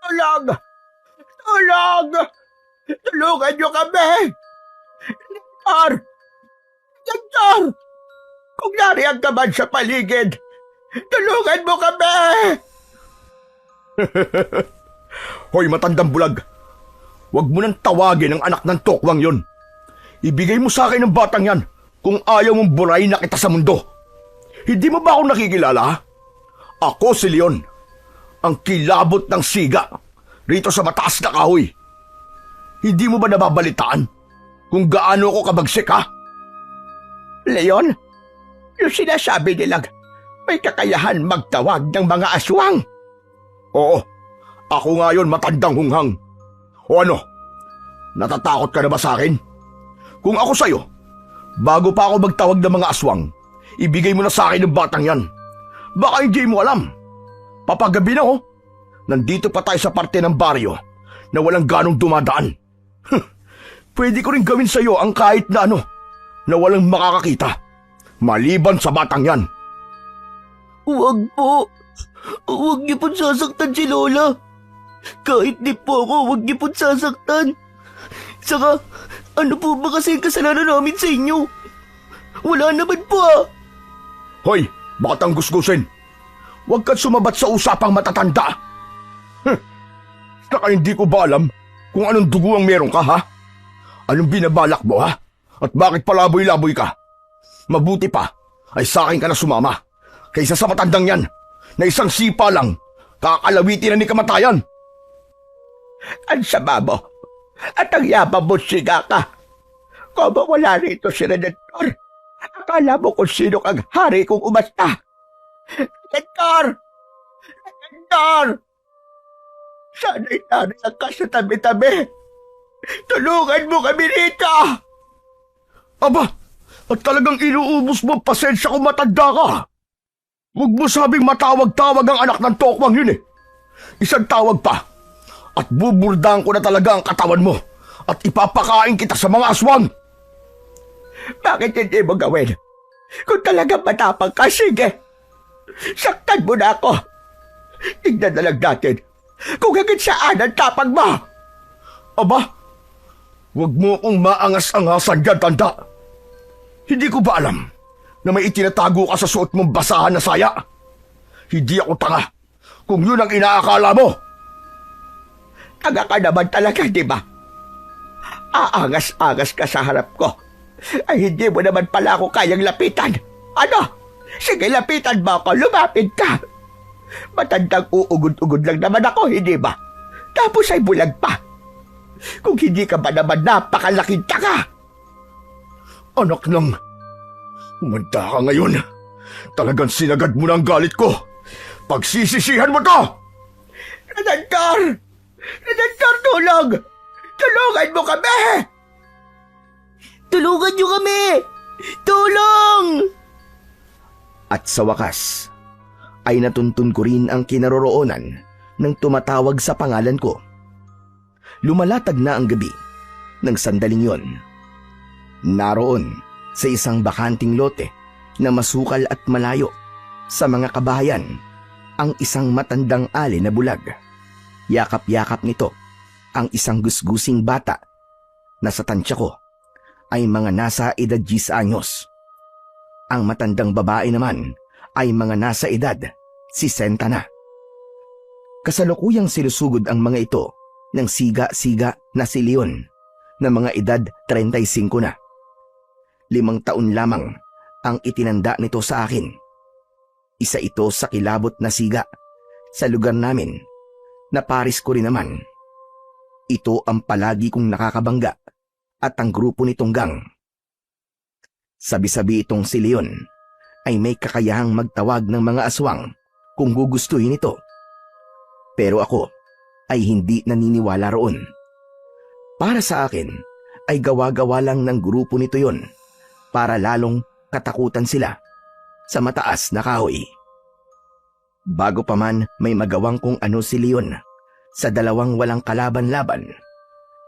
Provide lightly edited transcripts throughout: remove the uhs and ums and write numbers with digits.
Tulong! Tulong! Tulungan niyo kami! Victor! Victor! Kung nariyan ka man sa paligid, tulungan mo kami! Hoy, matandang bulag! Huwag mo nang tawagin ang anak ng tokwang yon. Ibigay mo sa akin ang batang yan kung ayaw mong burahin na kita sa mundo. Hindi mo ba ako nakikilala, ha? Ako si Leon, ang kilabot ng siga rito sa mataas na kahoy. Hindi mo ba nababalitaan kung gaano ako kabagsik, ha? Leon, yung sinasabi nilang may kakayahan magtawag ng mga aswang. Oo, ako nga yun, matandang hunghang. O ano, natatakot ka na ba sa akin? Kung ako sa'yo, bago pa ako magtawag ng mga aswang, ibigay mo na sa akin ang batang yan. Baka hindi mo alam. Papagabi na, oh. Nandito pa tayo sa parte ng baryo na walang ganong dumadaan. Pwede ko rin gawin sa'yo ang kahit na ano, na walang makakakita, maliban sa batang yan. Huwag po. Huwag niyo pong sasaktan si Lola. Kahit di po ako, huwag niyo pong sasaktan. Saka, ano po ba kasi ang kasalanan namin sa inyo? Wala naman po ah. Hoy, bakit ang gusgusin? Huwag kang sumabat sa usapang matatanda. Saka hindi ko ba alam kung anong dugo ang meron ka, ha? Anong binabalak mo, ha? At bakit palaboy-laboy ka? Mabuti pa ay sa akin ka na sumama kaysa sa matandang yan na isang sipa lang kakalawitin na ni kamatayan. Ang sama mo at ang yabang mo, siga ka. Kung wala rito si Redentor, akala mo kung sino kang hari kung umasta. Redentor! Redentor! Sana'y nariyan ka sa tabi-tabi. Tulungan mo kami rito! Aba, at talagang inuubos mo pasensya kung matanda ka. Huwag mo sabing matawag-tawag ang anak ng tokwang yun eh. Isang tawag pa at buburdahan ko na talaga ang katawan mo at ipapakain kita sa mga aswang. Bakit hindi mo gawin? Kung talagang matapang ka, sige. Saktan mo na ako. Tignan na lang natin kung hanggang saan ang tapang mo. Aba, huwag mo akong maangas-angasan dyan, tanda. Hindi ko ba alam na may itinatago ka sa suot mong basahan na saya? Hindi ako tanga kung yun ang inaakala mo. Tanga ka naman talaga, di ba? Aangas-angas ka sa harap ko. Ay hindi mo naman pala ako kayang lapitan. Ano? Sige, lapitan mo ako. Lumapit ka. Matandang uugod-ugod lang naman ako, hindi ba? Tapos ay bulag pa. Kung hindi ka ba naman napakalaking taka? Anak ng... Umanda ka ngayon. Talagang sinagad mo na ang galit ko. Pagsisisihan mo to! Redentor! Redentor, tulong! Tulungan mo kami! Tulungan niyo kami! Tulong! At sa wakas, ay natuntun ko rin ang kinaroroonan ng tumatawag sa pangalan ko. Lumalatag na ang gabi ng sandaling yon. Naroon sa isang bakanting lote na masukal at malayo sa mga kabahayan ang isang matandang ali na bulag. Yakap-yakap nito ang isang gusgusing bata na sa tansya ko ay mga nasa edad 10 anyos. Ang matandang babae naman ay mga nasa edad 60 na. Kasalukuyang sinusugod ang mga ito ng siga-siga na si Leon na mga edad 35 na. 5 taon lamang ang itinanda nito sa akin. Isa ito sa kilabot na siga sa lugar namin na paris ko rin naman. Ito ang palagi kong nakakabangga at ang grupo nitong gang. Sabi-sabi itong si Leon ay may kakayahang magtawag ng mga aswang kung gugustuhin ito. Pero ako ay hindi naniniwala roon. Para sa akin ay gawa-gawa lang ng grupo nito yon para lalong katakutan sila sa mataas na kahoy. Bago pa man may magawang kung ano si Leon sa 2 walang kalaban-laban,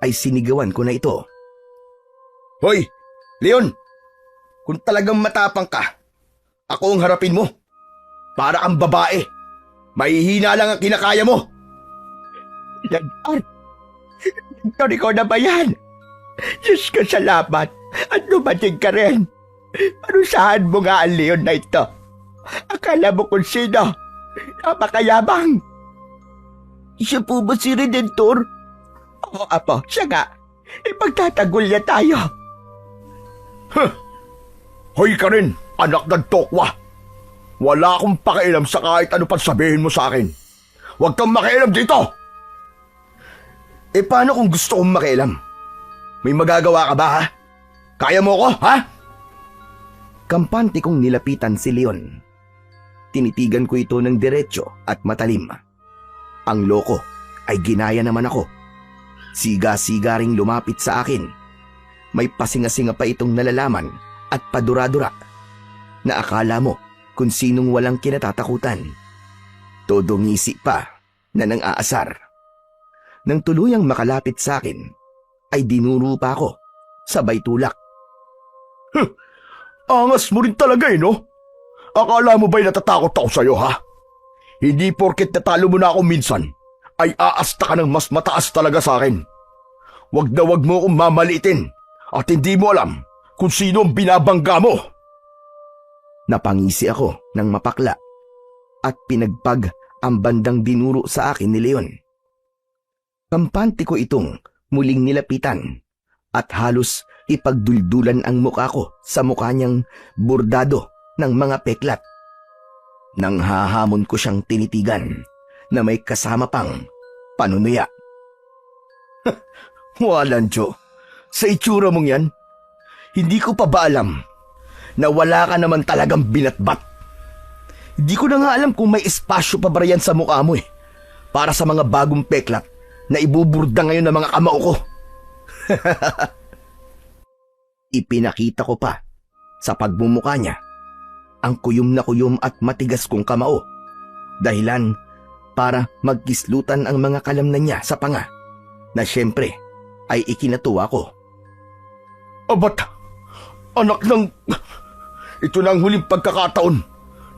ay sinigawan ko na ito. Hoy, Leon! Kung talagang matapang ka, ako ang harapin mo. Para kang babae. Mahihina lang ang kinakaya mo. Lentor! Lentor, ikaw na ba yan? Diyos ko, salamat. At dumating ka rin. Parusahan mo nga ang leon na ito. Akala mo kung sino. Napakayabang. Siya po ba si Redentor? Oo, apo, siya nga. Ipagtatagol niya tayo. Hoy ka rin, anak ng tokwa. Wala akong pakialam sa kahit ano pang sabihin mo sa akin. Huwag kang makialam dito! Paano kung gusto kong makialam? May magagawa ka ba, ha? Kaya mo ko, ha? Kampante kong nilapitan si Leon. Tinitigan ko ito ng diretsyo at matalim. Ang loko ay ginaya naman ako. Siga-siga ring lumapit sa akin. May pasinga-singa pa itong nalalaman at padura-dura na akala mo kung sinong walang kinatatakutan. Todo ngisi pa na nang aasar. Nang tuluyang makalapit sa akin, ay dinuro pa ako sabay tulak. Angas mo rin talaga no? Akala mo ba'y natatakot ako sa'yo, ha? Hindi porket natalo mo na ako minsan, ay aasta ka ng mas mataas talaga sa akin. Wag na wag mo akong mamaliitin at hindi mo alam kung sino ang binabangga mo. Napangisi ako ng mapakla at pinagpag ang bandang dinuro sa akin ni Leon. Kampante ko itong muling nilapitan at halos ipagduldulan ang mukha ko sa mukha niyang bordado ng mga peklat. Nang hahamon ko siyang tinitigan na may kasama pang panunuya. Walancho, sa itsura mong yan, hindi ko pa ba alam na wala ka naman talagang binatbat? Hindi ko na nga alam kung may espasyo pa ba yan sa mukha mo para sa mga bagong peklat na ibuburda ngayon ng mga kamao ko. Ipinakita ko pa sa pagmumukha niya ang kuyom na kuyom at matigas kong kamao, dahilan para magkislutan ang mga kalamnan niya sa panga na siyempre ay ikinatuwa ko. Abat, anak ng... Ito na ang huling pagkakataon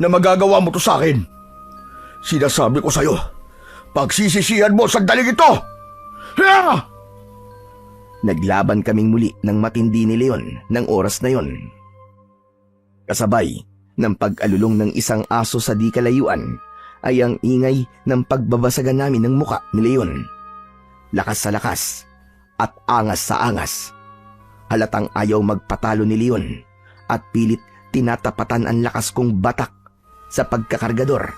na magagawa mo to sa akin. Sinasabi ko sa'yo, pagsisisihan mo sandaling ito! Hiya! Naglaban kaming muli ng matindi ni Leon ng oras na yon. Kasabay ng pag-alulong ng isang aso sa di kalayuan ay ang ingay ng pagbabasagan namin ng muka ni Leon. Lakas sa lakas at angas sa angas. Halatang ayaw magpatalo ni Leon at pilit tinatapatan ang lakas kong batak sa pagkakargador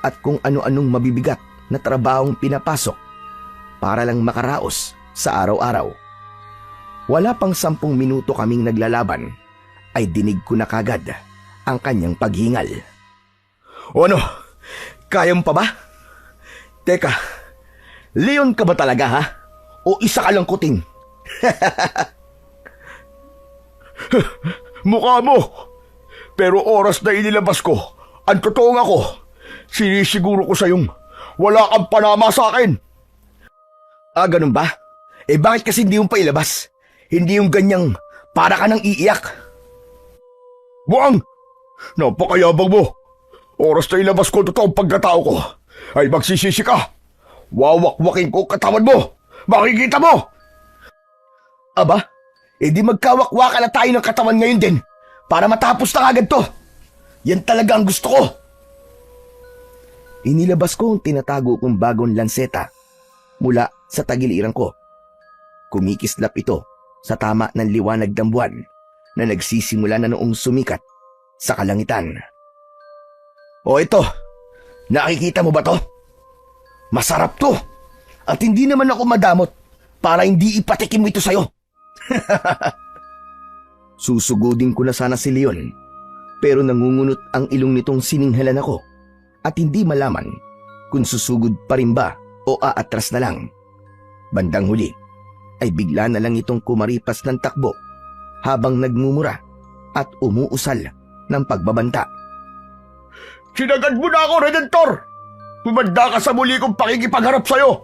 at kung ano-anong mabibigat na trabahong pinapasok para lang makaraos sa araw-araw. Wala pang 10 minuto kaming naglalaban ay dinig ko na kagad ang kanyang paghingal. O ano? Kaya mo pa ba? Teka, Leon ka ba talaga, ha? O isa ka lang kuting? Mukha mo! Pero oras na inilabas ko, ang totoong ako, sinisiguro ko sa'yong wala kang panama sa akin. Ah, ganun ba? Bakit kasi hindi mo pa ilabas? Hindi yung ganyang para ka nang iiyak. Buang! Napakayabang mo! Oras na ilabas ko ang totoong pagkatao ko, ay magsisisi ka. Wawak-wakin ko katawan mo! Makikita mo! Aba, di magkawak-waka na tayo ng katawan ngayon din para matapos na agad to. Yan talaga ang gusto ko. Inilabas ko ang tinatago kong bagong lanseta mula sa tagiliran ko. Kumikislap ito sa tama ng liwanag ng buwan na nagsisimula na noong sumikat sa kalangitan. O ito, nakikita mo ba to? Masarap to at hindi naman ako madamot para hindi ipatikim ito sa'yo. Susugudin ko na sana si Leon pero nangungunot ang ilong nitong sininghalan ako at hindi malaman kung susugod pa rin ba o aatras na lang. Bandang huli ay bigla na lang itong kumaripas ng takbo habang nagmumura at umuusal ng pagbabanta. Sinagad mo na ako, Redentor! Humanda ka sa muli kong pakikipagharap sa'yo!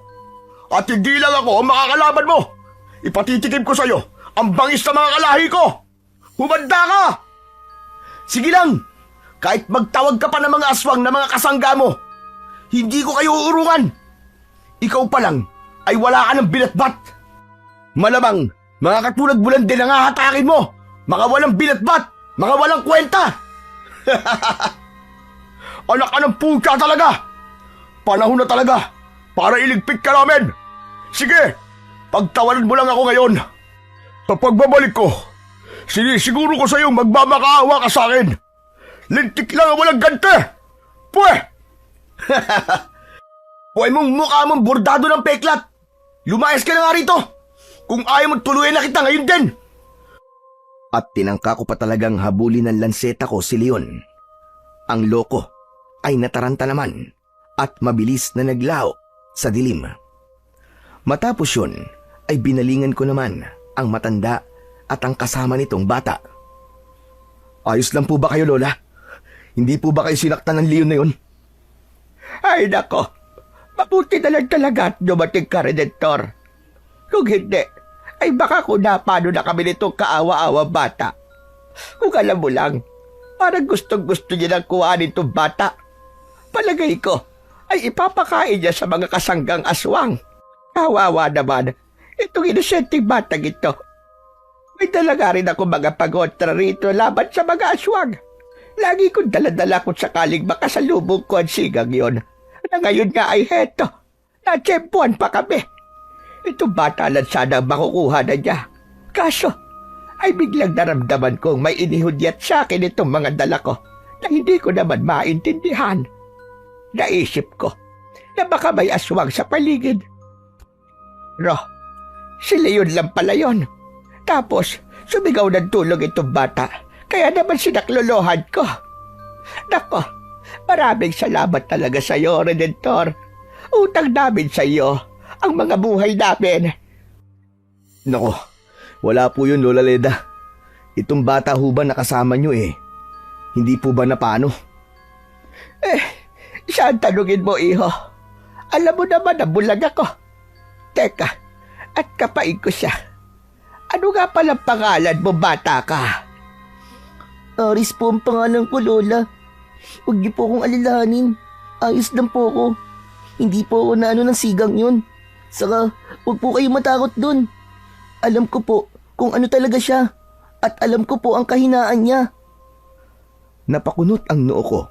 At hindi lang ako ang makakalaban mo! Ipatitikim ko sa'yo ang bangis na mga kalahi ko! Humanda ka! Sige lang! Kahit magtawag ka pa ng mga aswang na mga kasangga mo, hindi ko kayo uurungan! Ikaw pa lang ay wala ka ng binatbat. Malamang, mga katulad mo lang din ang hahatakin mo. Mga walang binatbat, mga walang kwenta. Anak ka ng puta talaga. Panahon na talaga para iligpit ka namin. Sige, pagtawanan mo lang ako ngayon. Sa pagbabalik ko, sinisiguro ko sa iyo magmamakaawa ka sa akin. Lintik lang ang walang gante. Pwe! Pwe mong mukha mong bordado ng peklat. Lumayas ka na nga rito. Kung ayaw mo tuluyan na kita ngayon din. At tinangka ko pa talagang habulin ng lanseta ko si Leon. Ang loko ay nataranta naman at mabilis na naglaho sa dilim. Matapos yun ay binalingan ko naman ang matanda at ang kasama nitong bata. Ayos lang po ba kayo, Lola? Hindi po ba kayo sinaktan ng Leon na yun? Ay nako, mabuti na lang talaga at dumating ka, Redentor. Kung hindi, ay baka kung napano na kami nitong kaawa-awa bata. Kung alam mo lang, parang gustong-gusto niya nang kuhanin itong bata. Palagay ko, ay ipapakain niya sa mga kasanggang aswang. Kawawa naman, itong inosenteng batang ito. May dalaga rin ako mga pagontra rito laban sa mga aswang. Lagi kong daladala kung sakaling makasalubong ko ang sigang yon. Na ngayon nga ay heto, natsempuan pa kami. Itong bata lang sana ang makukuha na niya. Kaso, ay biglang naramdaman kong may inihudyat sa akin itong mga dala ko na hindi ko naman maintindihan. Naisip ko na baka may aswang sa paligid. Ro, si Leon lang pala yun. Tapos, sumigaw ng tulong itong bata, kaya naman sinaklolohan ko. Nako, maraming salamat talaga sa iyo, Redentor. Utang namin sa iyo ang mga buhay namin. Nako, wala po yun, Lola Leda. Itong bata ho ba nakasama nyo eh? Hindi po ba napano? Saan tanungin mo, iho? Alam mo naman na bulag ako. Teka, at kapain ko siya. Ano nga palang pangalan mo, bata ka? Aris po ang pangalan ko, Lola. Huwag niyo po akong alalahanin. Ayos lang po ako. Hindi po ako na ano ng sigang yun. Saka, huwag po kayo matakot dun. Alam ko po kung ano talaga siya. At alam ko po ang kahinaan niya. Napakunot ang noo ko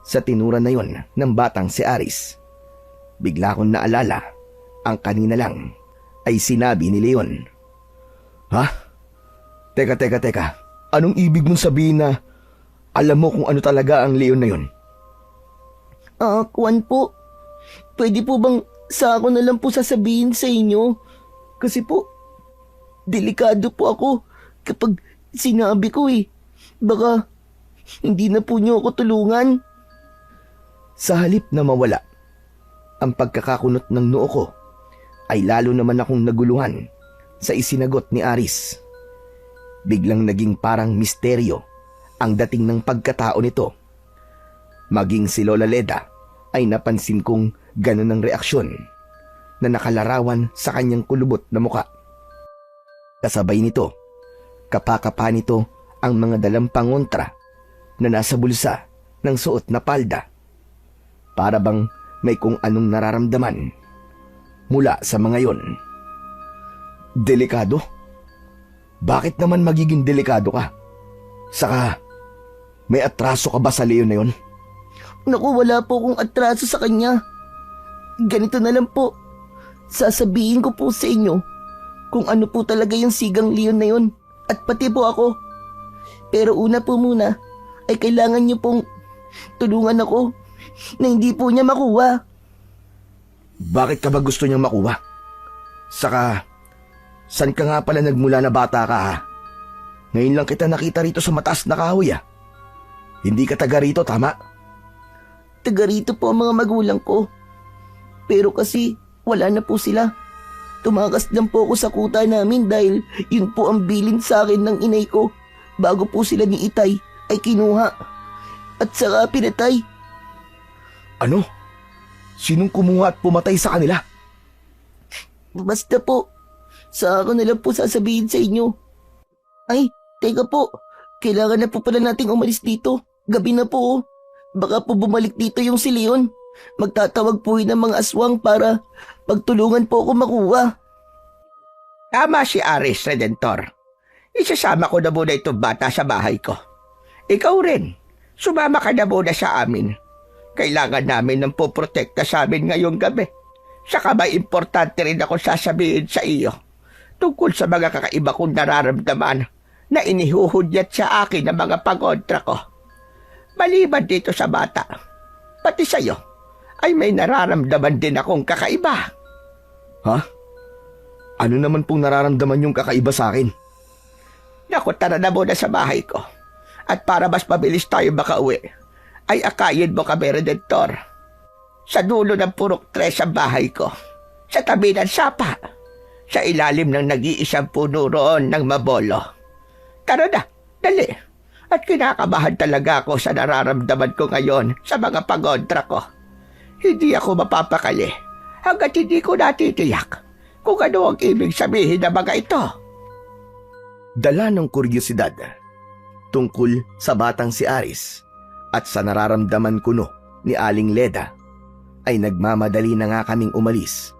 sa tinura na yon ng batang si Aris. Bigla kong naalala ang kanina lang ay sinabi ni Leon. Ha? Teka. Anong ibig mong sabihin na alam mo kung ano talaga ang Leon na yon? Kuwan po. Pwede po bang sa ako na lang po sasabihin sa inyo? Kasi po, delikado po ako kapag sinabi ko eh. Baka hindi na po niyo ako tulungan. Sa halip na mawala ang pagkakakunot ng noo ko, ay lalo naman akong naguluhan sa isinagot ni Aris. Biglang naging parang misteryo ang dating ng pagkatao nito. Maging si Lola Leda ay napansin kong ganun ang reaksyon na nakalarawan sa kanyang kulubot na muka. Kasabay nito, kapakapa nito ang mga dalang pangontra na nasa bulsa ng suot na palda. Para bang may kung anong nararamdaman mula sa mga yon. Delikado? Bakit naman magiging delikado ka? Saka, may atraso ka ba sa Leon na yon? Naku, wala po akong atraso sa kanya. Ganito na lang po. Sasabihin ko po sa inyo kung ano po talaga yung sigang Leon na yon. At pati po ako. Pero una po muna ay kailangan niyo pong tulungan ako na hindi po niya makuha. Bakit ka ba gusto niyang makuha? Saka, saan ka nga pala nagmula na bata ka ha? Ngayon lang kita nakita rito sa mataas na kahoy ah. Hindi ka taga rito, tama? Taga rito po ang mga magulang ko. Pero kasi wala na po sila. Tumakas lang po ako sa kuta namin dahil yun po ang bilin sa akin ng inay ko bago po sila ni Itay ay kinuha at saka pinatay. Ano? Sinong kumuha at pumatay sa kanila? Basta po, sa ako na lang po sasabihin sa inyo. Ay, teka po, kailangan na po pala nating umalis dito. Gabi na po. Baka po bumalik dito yung si Leon Magtatawag po yun ng mga aswang para pagtulungan po ako makuha. Tama si Aris Redentor. Isasama ko na muna itong bata sa bahay ko. Ikaw rin, sumama ka na muna sa amin. Kailangan namin ng poprotekta sa amin ngayong gabi. Saka may importante rin ako sasabihin sa iyo tungkol sa mga kakaiba kong nararamdaman na inihuhudyat sa akin ng mga pagontra ko. Maliban dito sa bata, pati sa iyo, ay may nararamdaman din akong kakaiba. Ha? Ano naman pong nararamdaman yung kakaiba sa akin? Naku, tara na muna sa bahay ko. At para mas mabilis tayo makauwi, ay akayin mo kami, Redentor. Sa dulo ng purok tres ang bahay ko. Sa tabi ng sapa. Sa ilalim ng nag-iisang puno roon ng mabolo. Tara na, dali. At kinakabahan talaga ako sa nararamdaman ko ngayon sa mga pagontra ko. Hindi ako mapapakali hanggat hindi ko natitiyak kung ano ang ibig sabihin ng mga ito. Dala ng kuryosidad tungkol sa batang si Aris at sa nararamdaman kuno ni Aling Leda, ay nagmamadali na nga kaming umalis.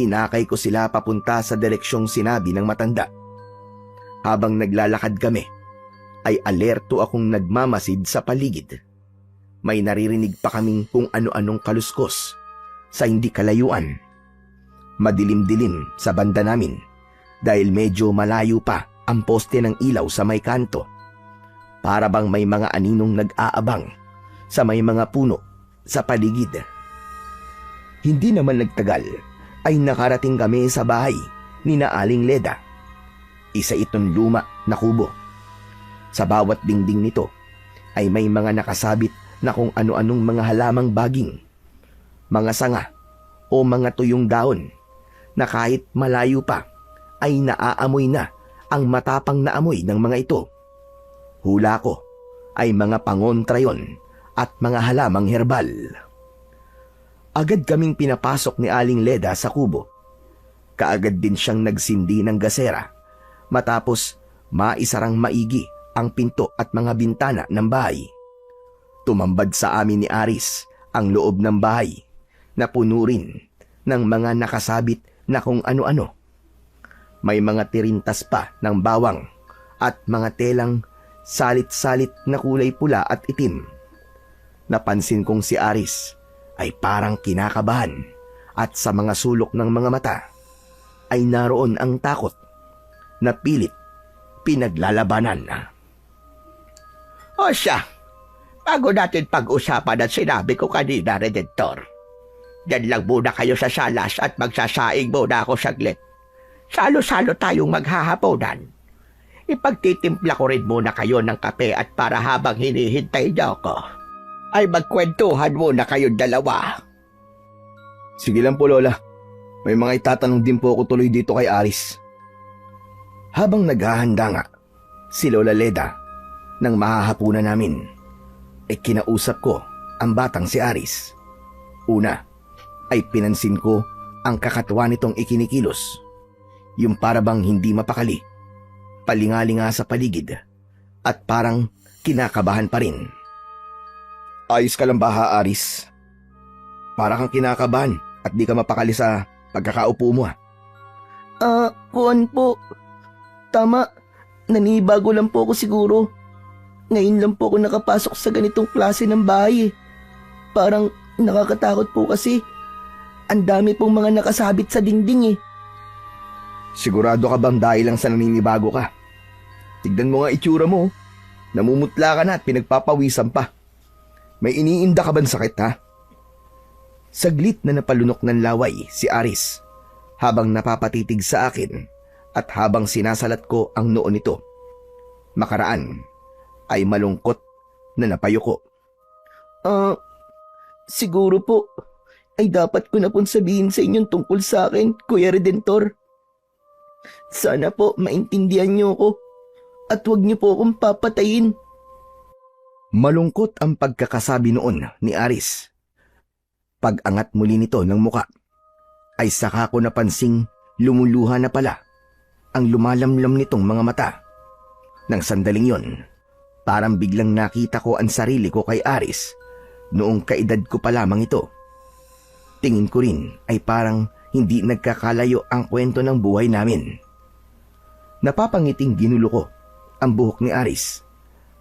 Inakay ko sila papunta sa direksyong sinabi ng matanda. Habang naglalakad kami, ay alerto akong nagmamasid sa paligid. May naririnig pa kaming kung ano-anong kaluskos sa hindi kalayuan. Madilim-dilim sa banda namin dahil medyo malayo pa ang poste ng ilaw sa may kanto. Para bang may mga aninong nag-aabang sa may mga puno sa paligid. Hindi naman nagtagal ay nakarating kami sa bahay ni na Aling Leda. Isa itong luma na kubo. Sa bawat dingding nito ay may mga nakasabit na kung ano-anong mga halamang baging, mga sanga o mga tuyong daon na kahit malayo pa ay naaamoy na ang matapang na amoy ng mga ito. Hula ko ay mga pangontra yon at mga halamang herbal. Agad kaming pinapasok ni Aling Leda sa kubo. Kaagad din siyang nagsindi ng gasera matapos maisarang maigi ang pinto at mga bintana ng bahay. Tumambad sa amin ni Aris ang loob ng bahay na puno rin ng mga nakasabit na kung ano-ano. May mga tirintas pa ng bawang at mga telang salit-salit na kulay pula at itim. Napansin kong si Aris ay parang kinakabahan at sa mga sulok ng mga mata ay naroon ang takot na pilit pinaglalabanan. O siya, bago natin pag-usapan at sinabi ko kanina, Redentor. Diyan lang muna kayo sa salas at magsasaing muna ako saglit. Salo-salo tayong maghahaponan. Ipagtitimpla ko rin muna kayo ng kape at para habang hinihintay niyo ako, ay magkwentuhan muna kayong dalawa. Sige lang po, Lola. May mga itatanong din po ako tuloy dito kay Aris. Habang naghahanda nga, si Lola Leda, nang mahahapunan namin, kinausap ko ang batang si Aris. Una, ay pinansin ko ang kakatuwa nitong ikinikilos. Yung parabang hindi mapakali, palingalinga sa paligid, at parang kinakabahan pa rin. Ayos ka lang ba, ha, Aris? Para kang kinakabahan at di ka mapakali sa pagkakaupo mo, ha? Kuwan po. Tama, nanibago lang po ako siguro. Ngayon lang po ako nakapasok sa ganitong klase ng bahay. Parang nakakatakot po kasi. Ang dami pong mga nakasabit sa dingding. Sigurado ka bang dahil lang sa naninibago ka? Tignan mo nga itsura mo. Namumutla ka na at pinagpapawisan pa. May iniinda ka ba ng sakit, ha? Saglit na napalunok ng laway si Aris habang napapatitig sa akin at habang sinasalat ko ang noo nito. Makaraan ay malungkot na napayuko. Siguro po ay dapat ko na pong sabihin sa inyong tungkol sa akin, Kuya Redentor. Sana po maintindihan niyo ako at huwag niyo po akong papatayin. Malungkot ang pagkakasabi noon ni Aris. Pag-angat muli nito ng muka, ay saka ko napansing lumuluha na pala ang lumalamlam nitong mga mata. Nang sandaling yon, parang biglang nakita ko ang sarili ko kay Aris noong kaedad ko pa lamang ito. Tingin ko rin ay parang hindi nagkakalayo ang kwento ng buhay namin. Napapangiting ginulo ko ang buhok ni Aris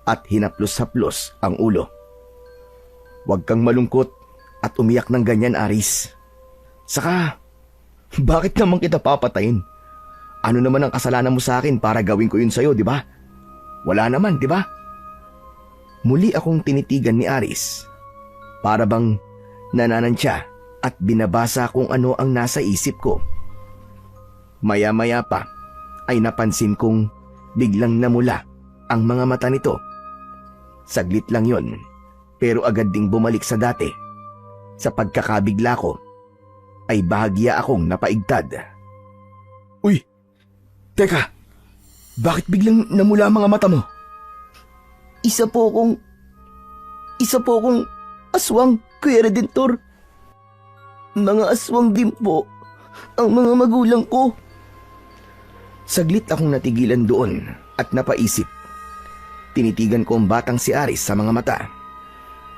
at hinaplos-haplos ang ulo. Huwag kang malungkot at umiyak ng ganyan, Aris. Saka, bakit naman kita papatayin? Ano naman ang kasalanan mo sa akin para gawin ko yun sa'yo, di ba? Wala naman, di ba? Muli akong tinitigan ni Aris. Para bang nananansya at binabasa kung ano ang nasa isip ko. Maya-maya pa ay napansin kong biglang namula ang mga mata nito. Saglit lang yon, pero agad ding bumalik sa dati. Sa pagkakabigla ko, ay bahagya akong napaigtad. Uy! Teka! Bakit biglang namula ang mga mata mo? Isa po akong aswang, Kuya Redentor. Mga aswang din po ang mga magulang ko. Saglit akong natigilan doon at napaisip. Tinitigan ko ang batang si Aris sa mga mata.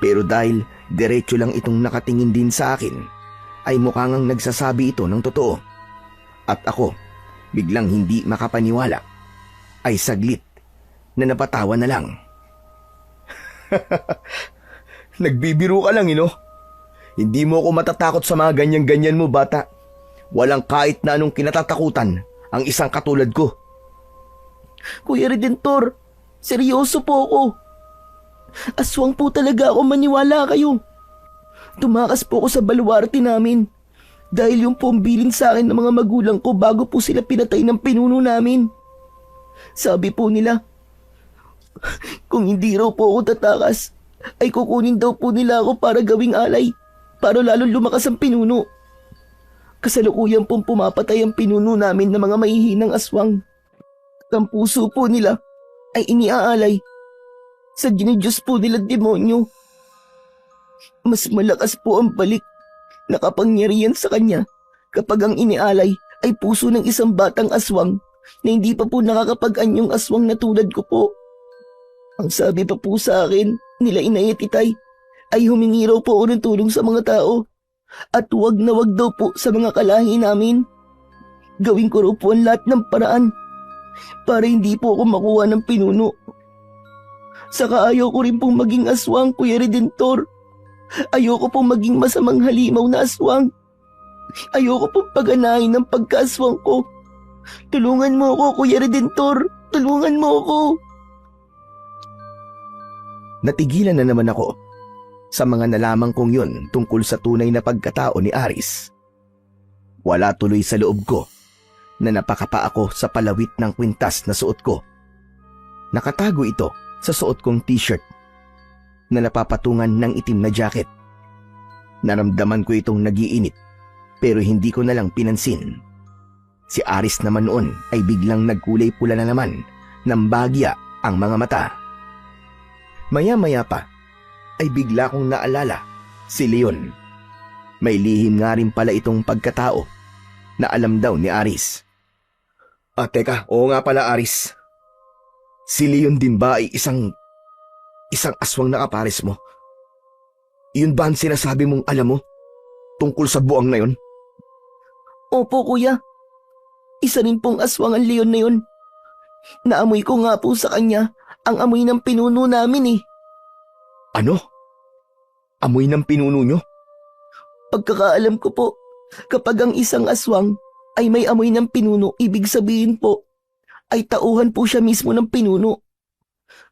Pero dahil diretso lang itong nakatingin din sa akin, ay mukhang nagsasabi ito ng totoo. At ako, biglang hindi makapaniwala, ay saglit na napatawa na lang. Nagbibiro ka lang, Hindi mo ako matatakot sa mga ganyan-ganyan mo, bata. Walang kahit na anong kinatatakutan ang isang katulad ko. Kuya Redentor, seryoso po ako. Aswang po talaga ako, maniwala kayo. Tumakas po ako sa baluarte namin dahil yung po ang bilin sa akin ng mga magulang ko bago po sila pinatay ng pinuno namin. Sabi po nila, kung hindi raw po ako tatakas, ay kukunin daw po nila ako para gawing alay, para lalong lumakas ang pinuno. Kasalukuyan pong pumapatay ang pinuno namin ng mga mahihinang aswang. At ang puso po nila ay iniaalay sa dinidiyos po nilang demonyo. Mas malakas po ang balik na kapangyarihan sa kanya kapag ang inialay ay puso ng isang batang aswang na hindi pa po nakakapag-anyong aswang na tulad ko po. Ang sabi pa po sa akin nila Inay at Itay ay humingi raw po ako ng tulong sa mga tao at wag na wag daw po sa mga kalahi namin. Gawin ko raw po ang lahat ng paraan para hindi po ako makuha ng pinuno. Saka ayaw ko rin pong maging aswang, Kuya Redentor. Ayoko pong maging masamang halimaw na aswang. Ayoko pong paganahin ng pagkaaswang ko. Tulungan mo ako, Kuya Redentor. Tulungan mo ako. Natigilan na naman ako sa mga nalaman kong yun tungkol sa tunay na pagkatao ni Aris. Wala tuloy sa loob ko na napakapa ako sa palawit ng kwintas na suot ko. Nakatago ito sa suot kong t-shirt na napapatungan ng itim na jacket. Naramdaman ko itong nagiinit pero hindi ko na lang pinansin. Si Aris naman noon ay biglang nagkulay pula na naman ng bagya ang mga mata. Maya-maya pa ay bigla kong naalala si Leon. May lihim nga rin pala itong pagkatao na alam daw ni Aris. Teka, oo nga pala Aris. Si Leon din ba ay isang aswang na kapares mo? Yun ba ang sinasabi mong alam mo tungkol sa buang na yun? Opo, kuya. Isa rin pong aswang ang leon na yun. Naamoy ko nga po sa kanya ang amoy ng pinuno namin eh. Ano? Amoy ng pinuno nyo? Pagkakaalam ko po, kapag ang isang aswang ay may amoy ng pinuno, ibig sabihin po, ay tauhan po siya mismo ng pinuno.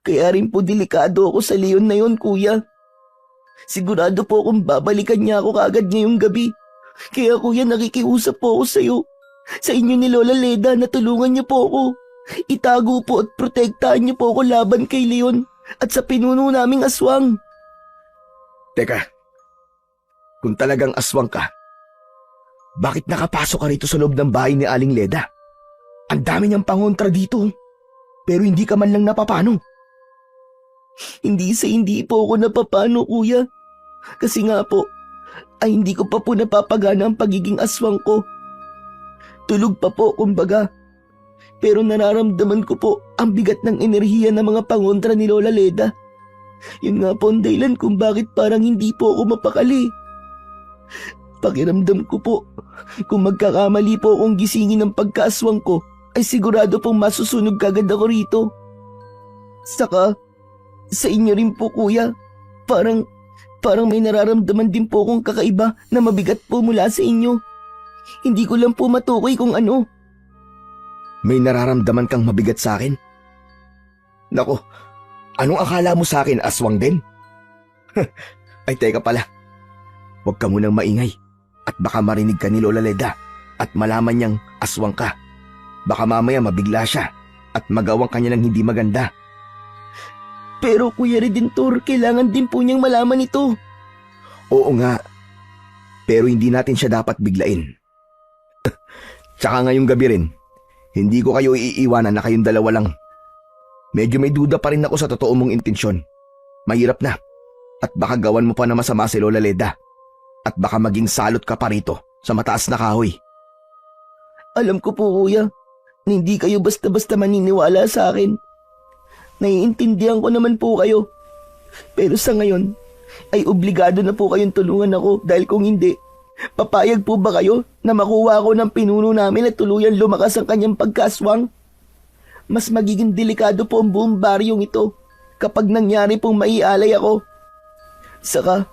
Kaya rin po delikado ako sa leon na yun, kuya. Sigurado po kung babalikan niya ako kaagad ngayong gabi. Kaya kuya, nakikiusap po ako sa'yo. Sa inyo ni Lola Leda na tulungan niyo po ako. Itago po at protektahan niyo po ako laban kay Leon at sa pinuno naming aswang. Teka, kung talagang aswang ka, bakit nakapasok ka rito sa loob ng bahay ni Aling Leda? Ang dami niyang pangontra dito, pero hindi ka man lang napapano. Hindi po ako napapano, kuya. Kasi nga po, ay hindi ko pa po napapagana ang pagiging aswang ko. Tulog pa po, kumbaga. Pero nararamdaman ko po ang bigat ng enerhiya ng mga pangontra ni Lola Leda. Yun nga po ang dahilan kung bakit parang hindi po ako mapakali. Pakiramdam ko po, kung magkakamali po akong gisingin ng pagkaaswang ko, ay sigurado pong masusunog kagad ako rito. Saka, sa inyo rin po kuya, parang may nararamdaman din po akong kakaiba na mabigat po mula sa inyo. Hindi ko lang po matukoy kung ano. May nararamdaman kang mabigat sa akin? Nako, anong akala mo sa akin, aswang din? Ay teka pala, huwag ka munang maingay at baka marinig ka ni Lola Leda at malaman niyang aswang ka. Baka mamaya mabigla siya at magawang kanya ng hindi maganda. Pero Kuya Redentor, kailangan din po niyang malaman ito. Oo nga, pero hindi natin siya dapat biglain. Tsaka ngayong gabi rin, hindi ko kayo iiwanan na kayong dalawa lang. Medyo may duda pa rin ako sa totoo mong intensyon. Mahirap na. At baka gawan mo pa na masama si Lola Leda. At baka maging salot ka pa rito sa mataas na kahoy. Alam ko po kuya, na hindi kayo basta-basta maniniwala sa akin. Naiintindihan ko naman po kayo. Pero sa ngayon, ay obligado na po kayong tulungan ako dahil kung hindi, papayag po ba kayo na makuha ko ng pinuno namin at tuluyan lumakas ang kanyang pagkaswang? Mas magiging delikado po ang buong baryong ito kapag nangyari pong maialay ako. Saka,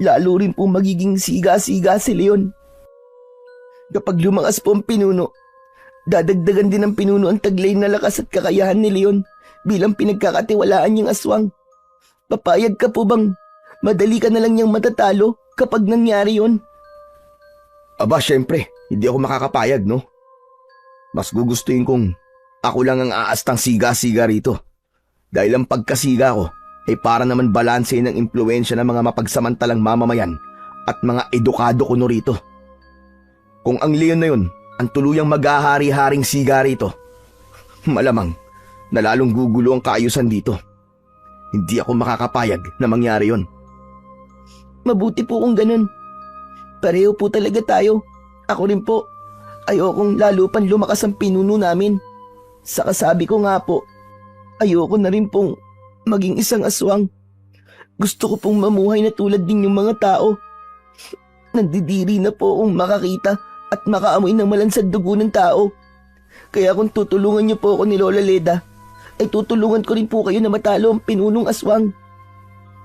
lalo rin pong magiging siga-siga si Leon. Kapag lumakas po ang pinuno, dadagdagan din ng pinuno ang taglay na lakas at kakayahan ni Leon bilang pinagkakatiwalaan niyang aswang. Papayag ka po bang madali ka na lang niyang matatalo kapag nangyari yon? Aba, syempre, hindi ako makakapayag, no? Mas gugustuhin kong ako lang ang aastang siga-siga rito. Dahil ang pagkasiga ko ay para naman balanse ng impluensya ng mga mapagsamantalang mamamayan at mga edukado kuno rito. Kung ang Leon na yun ang tuluyang maghahari-haring siga rito, malamang na lalong gugulo ang kaayusan dito. Hindi ako makakapayag na mangyari yon. Mabuti po kung ganun. Pareho po talaga tayo. Ako rin po. Ayokong lalo pang lumakas ang pinuno namin. Saka sabi ko nga po, ayoko na rin pong maging isang aswang. Gusto ko pong mamuhay na tulad din yung mga tao. Nandidiri na po akong makakita at makaamoy ng malansad dugo ng tao. Kaya kung tutulungan niyo po ako ni Lola Leda, ay tutulungan ko rin po kayo na matalo ang pinunong aswang.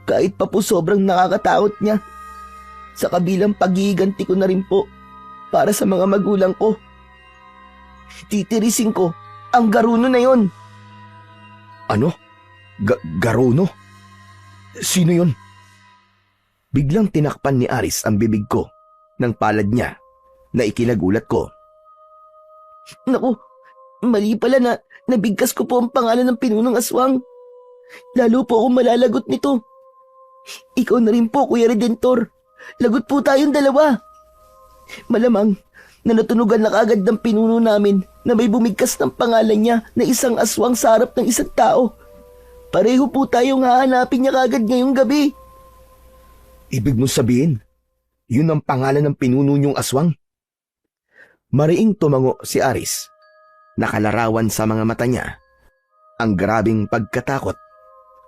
Kahit pa po sobrang nakakatakot niya. Sa kabilang paghihiganti ko na rin po para sa mga magulang ko. Titirisin ko ang garuno na yon. Ano? Garuno? Sino yon? Biglang tinakpan ni Aris ang bibig ko ng palad niya na ikinagulat ko. Naku, mali pala na nabigkas ko po ang pangalan ng pinunong aswang. Lalo po akong malalagot nito. Ikaw na rin po, Kuya Redentor. Lagot po tayong dalawa. Malamang na natunugan na kaagad ng pinuno namin na may bumigkas ng pangalan niya na isang aswang sa harap ng isang tao. Pareho po tayong hahanapin niya kaagad ngayong gabi. Ibig mo sabihin, yun ang pangalan ng pinuno niyong aswang? Mariing tumango si Aris. Nakalarawan sa mga mata niya ang grabing pagkatakot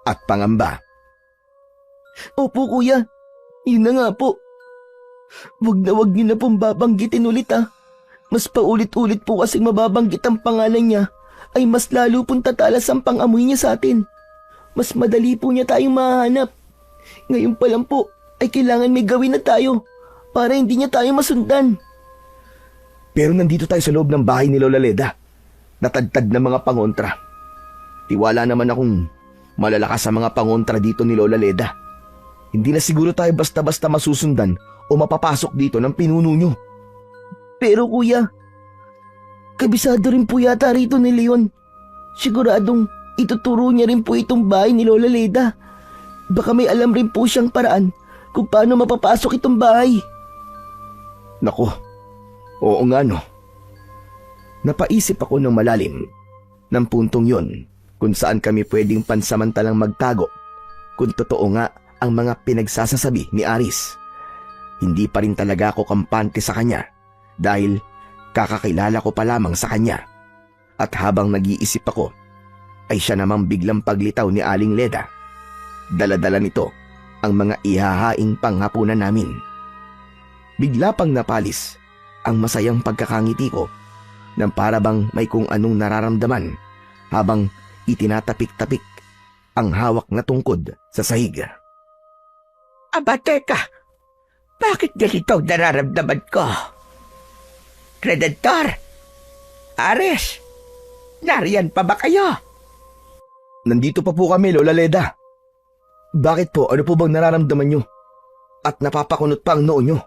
at pangamba. Opo kuya, yun na nga po. Wag niyo na pong babanggitin ulit ah. Mas paulit-ulit po kasing mababanggit ang pangalan niya ay mas lalo pong tatalas ang pangamoy niya sa atin. Mas madali po niya tayong mahanap. Ngayon pa lang po ay kailangan may gawin na tayo para hindi niya tayo masundan. Pero nandito tayo sa loob ng bahay ni Lola Leda. Natagtad na mga pangontra. Tiwala naman akong malalakas sa mga pangontra dito ni Lola Leda. Hindi na siguro tayo basta-basta masusundan o mapapasok dito ng pinuno nyo. Pero kuya, kabisado rin po yata rito ni Leon. Siguradong ituturo niya rin po itong bahay ni Lola Leda. Baka may alam rin po siyang paraan kung paano mapapasok itong bahay. Naku, oo nga no. Napaisip ako ng malalim ng puntong yon kung saan kami pwedeng pansamantalang magtago kung totoo nga ang mga pinagsasasabi ni Aris. Hindi pa rin talaga ako kampante sa kanya dahil kakakilala ko pa lamang sa kanya. At habang nag-iisip ako, ay siya namang biglang paglitaw ni Aling Leda. Dala-dala nito ang mga ihahaing panghapunan namin. Bigla pang napalis ang masayang pagkakangiti ko nang para bang may kung anong nararamdaman habang itinatapik-tapik ang hawak na tungkod sa sahig. Aba, teka. Bakit ganito ang nararamdaman ko? Redentor! Ares! Nariyan pa ba kayo? Nandito pa po kami, Lola Leda. Bakit po? Ano po bang nararamdaman nyo? At napapakunot pa ang noo nyo?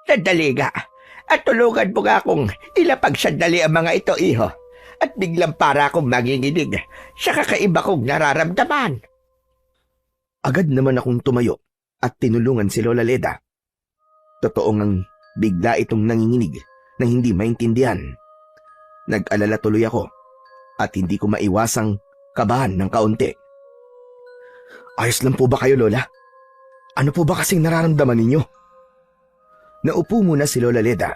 Sandali nga. At tulungan mo nga akong ilapag sandali ang mga ito, iho. At biglang para akong manginginig sa kakaiba kong nararamdaman. Agad naman akong tumayo at tinulungan si Lola Leda. Totoo ngang bigla itong nanginginig na hindi maintindihan. Nag-alala tuloy ako at hindi ko maiwasang kabahan ng kaunti. Ayos lang po ba kayo, Lola? Ano po ba kasing nararamdaman ninyo? Naupo muna si Lola Leda.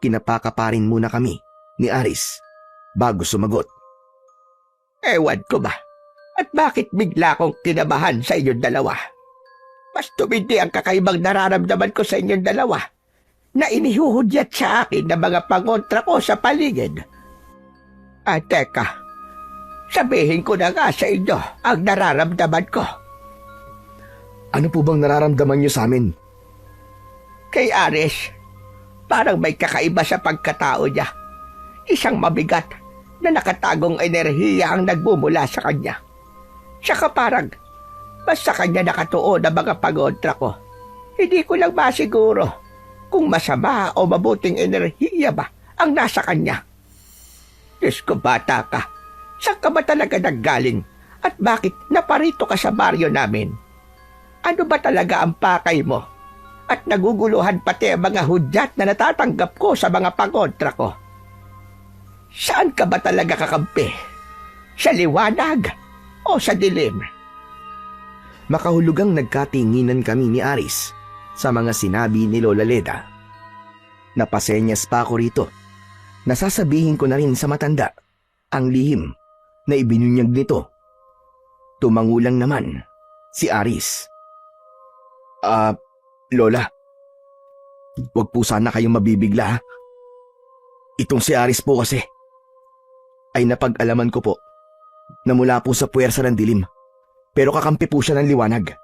Kinapakaparin muna kami ni Aris bago sumagot. Ewan ko ba? At bakit bigla akong kinabahan sa inyong dalawa? Mas tumindi ang kakaibang nararamdaman ko sa inyong dalawa na inihuhudyat sa akin ng mga pangontra ko sa paligid. Teka, sabihin ko na nga sa inyo ang nararamdaman ko. Ano po bang nararamdaman niyo sa amin? Kay Ares, parang may kakaiba sa pagkatao niya. Isang mabigat na nakatagong enerhiya ang nagmumula sa kanya. Saka parang mas sa kanya nakatuon ang mga pangontra ko. Hindi ko lang masiguro kung masama o mabuting enerhiya ba ang nasa kanya. Diyos ko, bata ka, saan ka ba talaga naggaling at bakit naparito ka sa baryo namin? Ano ba talaga ang pakay mo? At naguguluhan pati ang mga hudyat na natatanggap ko sa mga pangontra ko. Saan ka ba talaga kakampi? Sa liwanag o sa dilim? Makahulugang nagkatinginan kami ni Aris sa mga sinabi ni Lola Leda. Napasenyas pa ako rito. Nasasabihin ko na rin sa matanda ang lihim na ibinunyag nito. Tumangulang naman si Aris. Lola, wag po sana kayong mabibigla, ha? Itong si Aris po kasi ay napag-alaman ko po na mula po sa puwersa ng dilim, pero kakampi po siya ng liwanag.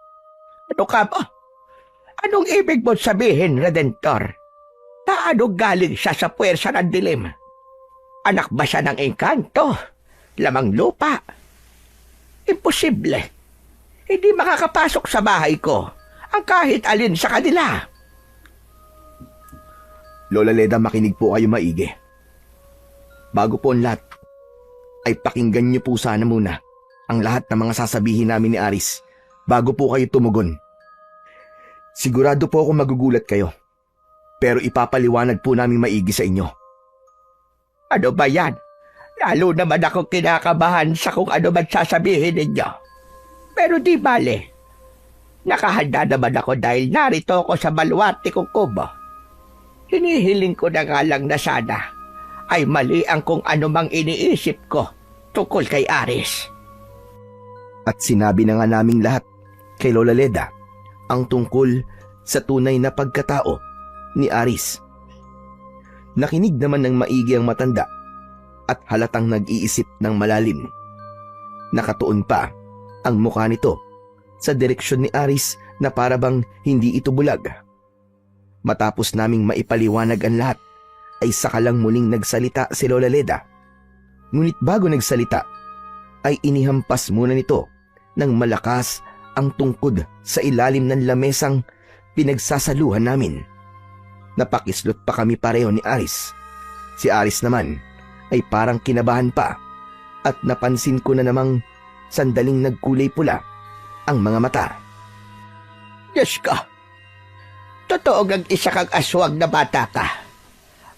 Ano ka ba? Anong ibig mo sabihin, Redentor? Paano galing siya sa puwersa ng dilim? Anak ba siya ng engkanto? Lamang lupa? Imposible. Hindi makakapasok sa bahay ko ang kahit alin sa kanila. Lola Leda, makinig po kayo maigi. Bago po ang lahat, ay pakinggan niyo po sana muna ang lahat ng mga sasabihin namin ni Aris bago po kayo tumugon. Sigurado po ako magugulat kayo, pero ipapaliwanag po namin maigi sa inyo. Ano ba yan? Lalo naman ako kinakabahan sa kung ano man sasabihin ninyo. Pero di bale, nakahanda naman ako dahil narito ako sa baluarte kong kubo. Hinihiling ko na nga lang na sana ay mali ang kung anumang iniisip ko tungkol kay Aris. At sinabi na nga naming lahat kay Lola Leda ang tungkol sa tunay na pagkatao ni Aris. Nakinig naman ng maigi ang matanda at halatang nag-iisip ng malalim. Nakatuon pa ang mukha nito sa direksyon ni Aris na parabang hindi ito bulag. Matapos naming maipaliwanag ang lahat, ay saka lang muling nagsalita si Lola Leda. Ngunit bago nagsalita, ay inihampas muna nito ng malakas ang tungkod sa ilalim ng lamesang pinagsasaluhan namin. Napakislot pa kami pareho ni Aris. Si Aris naman ay parang kinabahan pa at napansin ko na namang sandaling nagkulay pula ang mga mata. Diyos ko, totoo ang isa kang aswang na bata ka.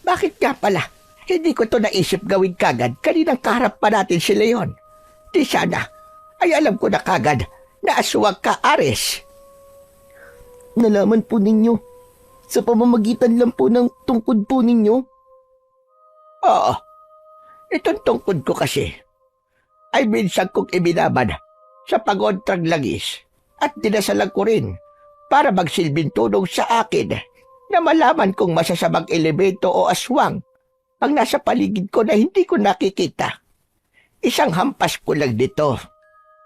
Bakit nga pala hindi ko to naisip gawin kagad kaninang kaharap pa natin si Leon? Di sana ay alam ko na kagad na aswang ka, Aris. Nalaman po ninyo sa pamamagitan lang po ng tungkod po ninyo? Oo, itong tungkod ko kasi ay minsan kong ibinaban sa pagontrang langis at dinasalan ko rin para magsilbing tulong sa akin na malaman kung masasamang elemento o aswang ang nasa paligid ko na hindi ko nakikita. Isang hampas ko lang dito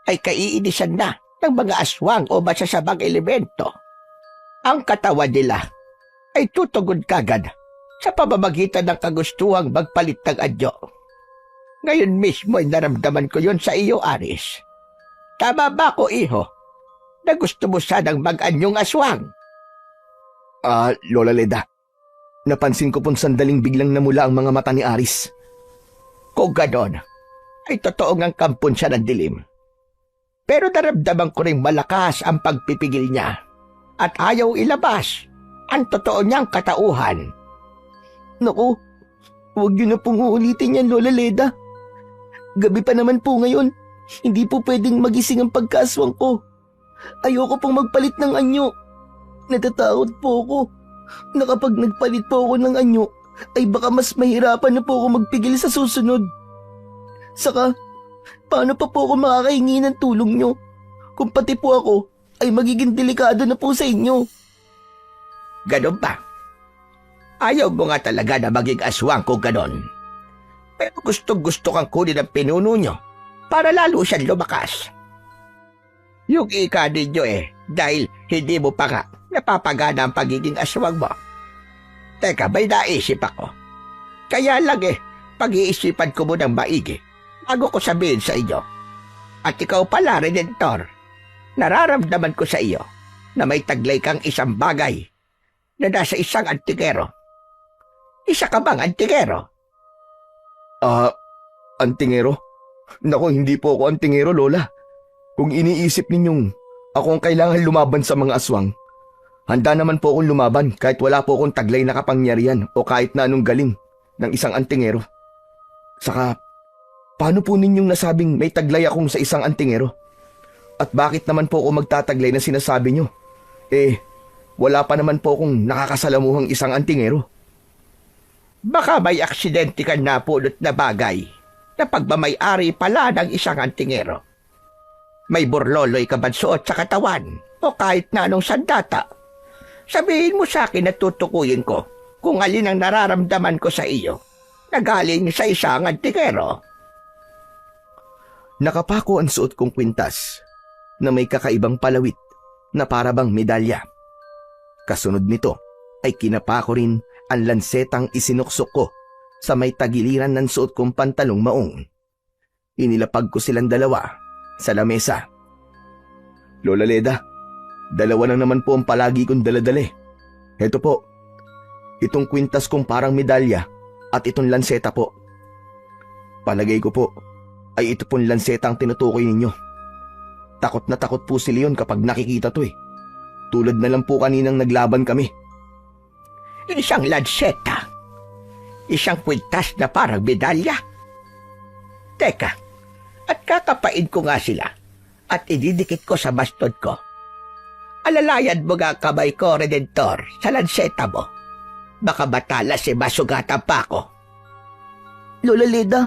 ay kaiinisan na ng mga aswang o masasamang elemento. Ang katawan nila ay tutugon kagad sa pamamagitan ng kagustuhang magpalit ng anyo. Ngayon mismo ay naramdaman ko yon sa iyo, Aris. Tama ba ko, iho, na gusto mo sanang mag-anyong aswang? Lola Leda, napansin ko pong sandaling biglang namula ang mga mata ni Aris. Kung ganon, ay totoo ngang kampon siya ng dilim. Pero naramdaman ko rin malakas ang pagpipigil niya at ayaw ilabas ang totoo niyang katauhan. Naku, huwag niyo na pong uulitin yan, Lola Leda. Gabi pa naman po ngayon. Hindi po pwedeng magising ang pagkaswang ko. Ayoko pong magpalit ng anyo. Natatakot po ako na kapag nagpalit po ako ng anyo, ay baka mas mahirapan na po ako magpigil sa susunod. Saka, paano pa po ako makakahingi ng tulong nyo kung pati po ako ay magiging delikado na po sa inyo? Ganon ba? Ayaw mo nga talaga na maging aswang kung ganon. Pero gustong-gusto kang kunin ang pinuno nyo para lalo siyang lumakas. Yung ika ninyo dahil hindi mo pa nga napapagana ang pagiging aswang mo. Teka, may naisip ako. Kaya lang pag-iisipan ko munang maigi bago ko sabihin sa inyo. At ikaw pala, Redentor, nararamdaman ko sa iyo na may taglay kang isang bagay na nasa isang antingero. Isa ka bang antingero? Antingero? Naku, hindi po ako antingero, Lola. Kung iniisip ninyong ako ang kailangan lumaban sa mga aswang, handa naman po akong lumaban kahit wala po akong taglay na kapangyarihan o kahit na anong galing ng isang antingero. Saka, paano po ninyong nasabing may taglay akong sa isang antingero? At bakit naman po ako magtataglay na sinasabi nyo? Wala pa naman po akong nakakasalamuhang isang antingero. Baka may aksidente ka napulot na bagay na pagmamayari pala ng isang antingero. May burloloy ka ba suot sa katawan o kahit na anong sandata? Sabihin mo sa akin at tutukuyin ko kung alin ang nararamdaman ko sa iyo na galing sa isang antingero. Nakapako ang suot kong kwintas na may kakaibang palawit na parabang medalya. Kasunod nito ay kinapako rin ang lansetang isinuksok ko sa may tagiliran ng suot kong pantalong maong. Inilapag ko silang dalawa sa lamesa. Lola Leda, dalawa lang naman po ang palagi kong daladala. Heto po, itong kwintas kong parang medalya at itong lanseta po. Palagay ko po ay ito pong lanseta ang tinutukoy ninyo. Takot na takot po si Leon kapag nakikita to. Tulad na lang po kaninang naglaban kami. Isang lanseta? Isang kwintas na parang medalya? Teka, at kakapain ko nga sila at ididikit ko sa baston ko. Alalayan mo nga kamay ko, Redentor, sa lanseta mo. Baka matalas masugatan pa ako. Lola Leda,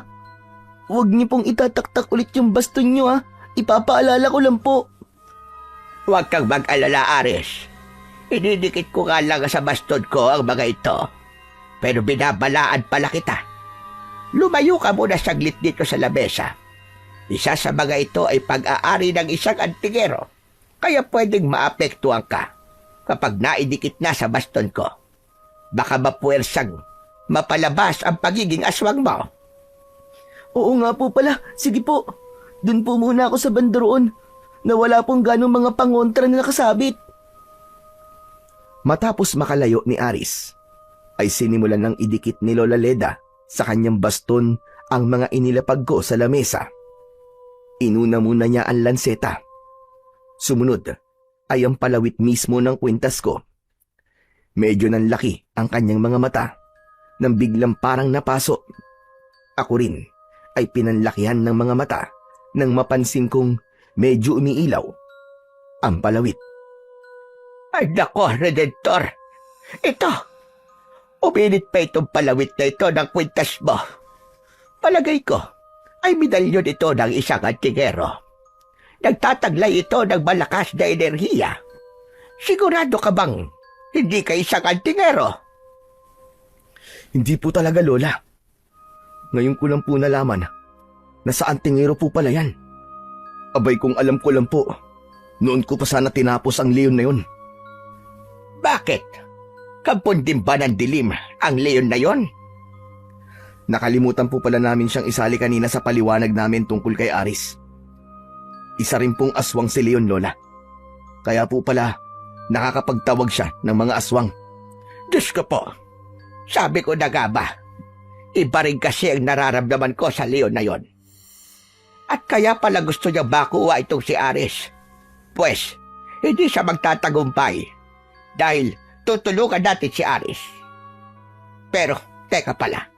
huwag niyo pong itataktak ulit yung baston niyo ha. Ipapaalala ko lang po. Huwag kang mag-alala, Aris. Ididikit ko nga lang sa baston ko ang mga ito. Pero binabalaan pala kita. Lumayo ka muna saglit dito sa lamesa. Isa sa mga ito ay pag-aari ng isang antingero. Kaya pwedeng maapektuhan ka kapag naidikit na sa baston ko. Baka mapuwersang mapalabas ang pagiging aswang mo. Oo nga po pala. Sige po. Doon po muna ako sa bandaroon na wala pong ganong mga pangontra na nakasabit. Matapos makalayo ni Aris, ay sinimulan ng idikit ni Lola Leda sa kanyang baston ang mga inilapag ko sa lamesa. Inuna muna niya ang lanseta. Sumunod ay ang palawit mismo ng kwintas ko. Medyo nanlaki ang kanyang mga mata nang biglang parang napaso. Ako rin ay pinanlakihan ng mga mata nang mapansin kong medyo umiilaw ang palawit. Ay nako, Redentor. Ito, uminit pa itong palawit na ito ng kwintas mo. Palagay ko ay medalyon ito ng isang antingero. nagtataglay ito ng malakas na enerhiya. Sigurado ka bang hindi ka isang antingero? Hindi po talaga, Lola. Ngayon ko lang po nalaman na sa antingero po pala yan. Abay kung alam ko lang po, noon ko pa sana tinapos ang leon na yun. Bakit? Kampon din ba ng dilim ang leon na yon? Nakalimutan po pala namin siyang isali kanina sa paliwanag namin tungkol kay Aris. Isa rin pong aswang si Leon, Lola. Kaya po pala, nakakapagtawag siya ng mga aswang. Diyos ko po, sabi ko na nga ba, iba rin kasi ang nararamdaman ko sa leon na yon. At kaya pala gusto niya makuha itong si Aris. Pues, hindi siya magtatagumpay dahil tutulungan natin si Aris. Pero, teka pala,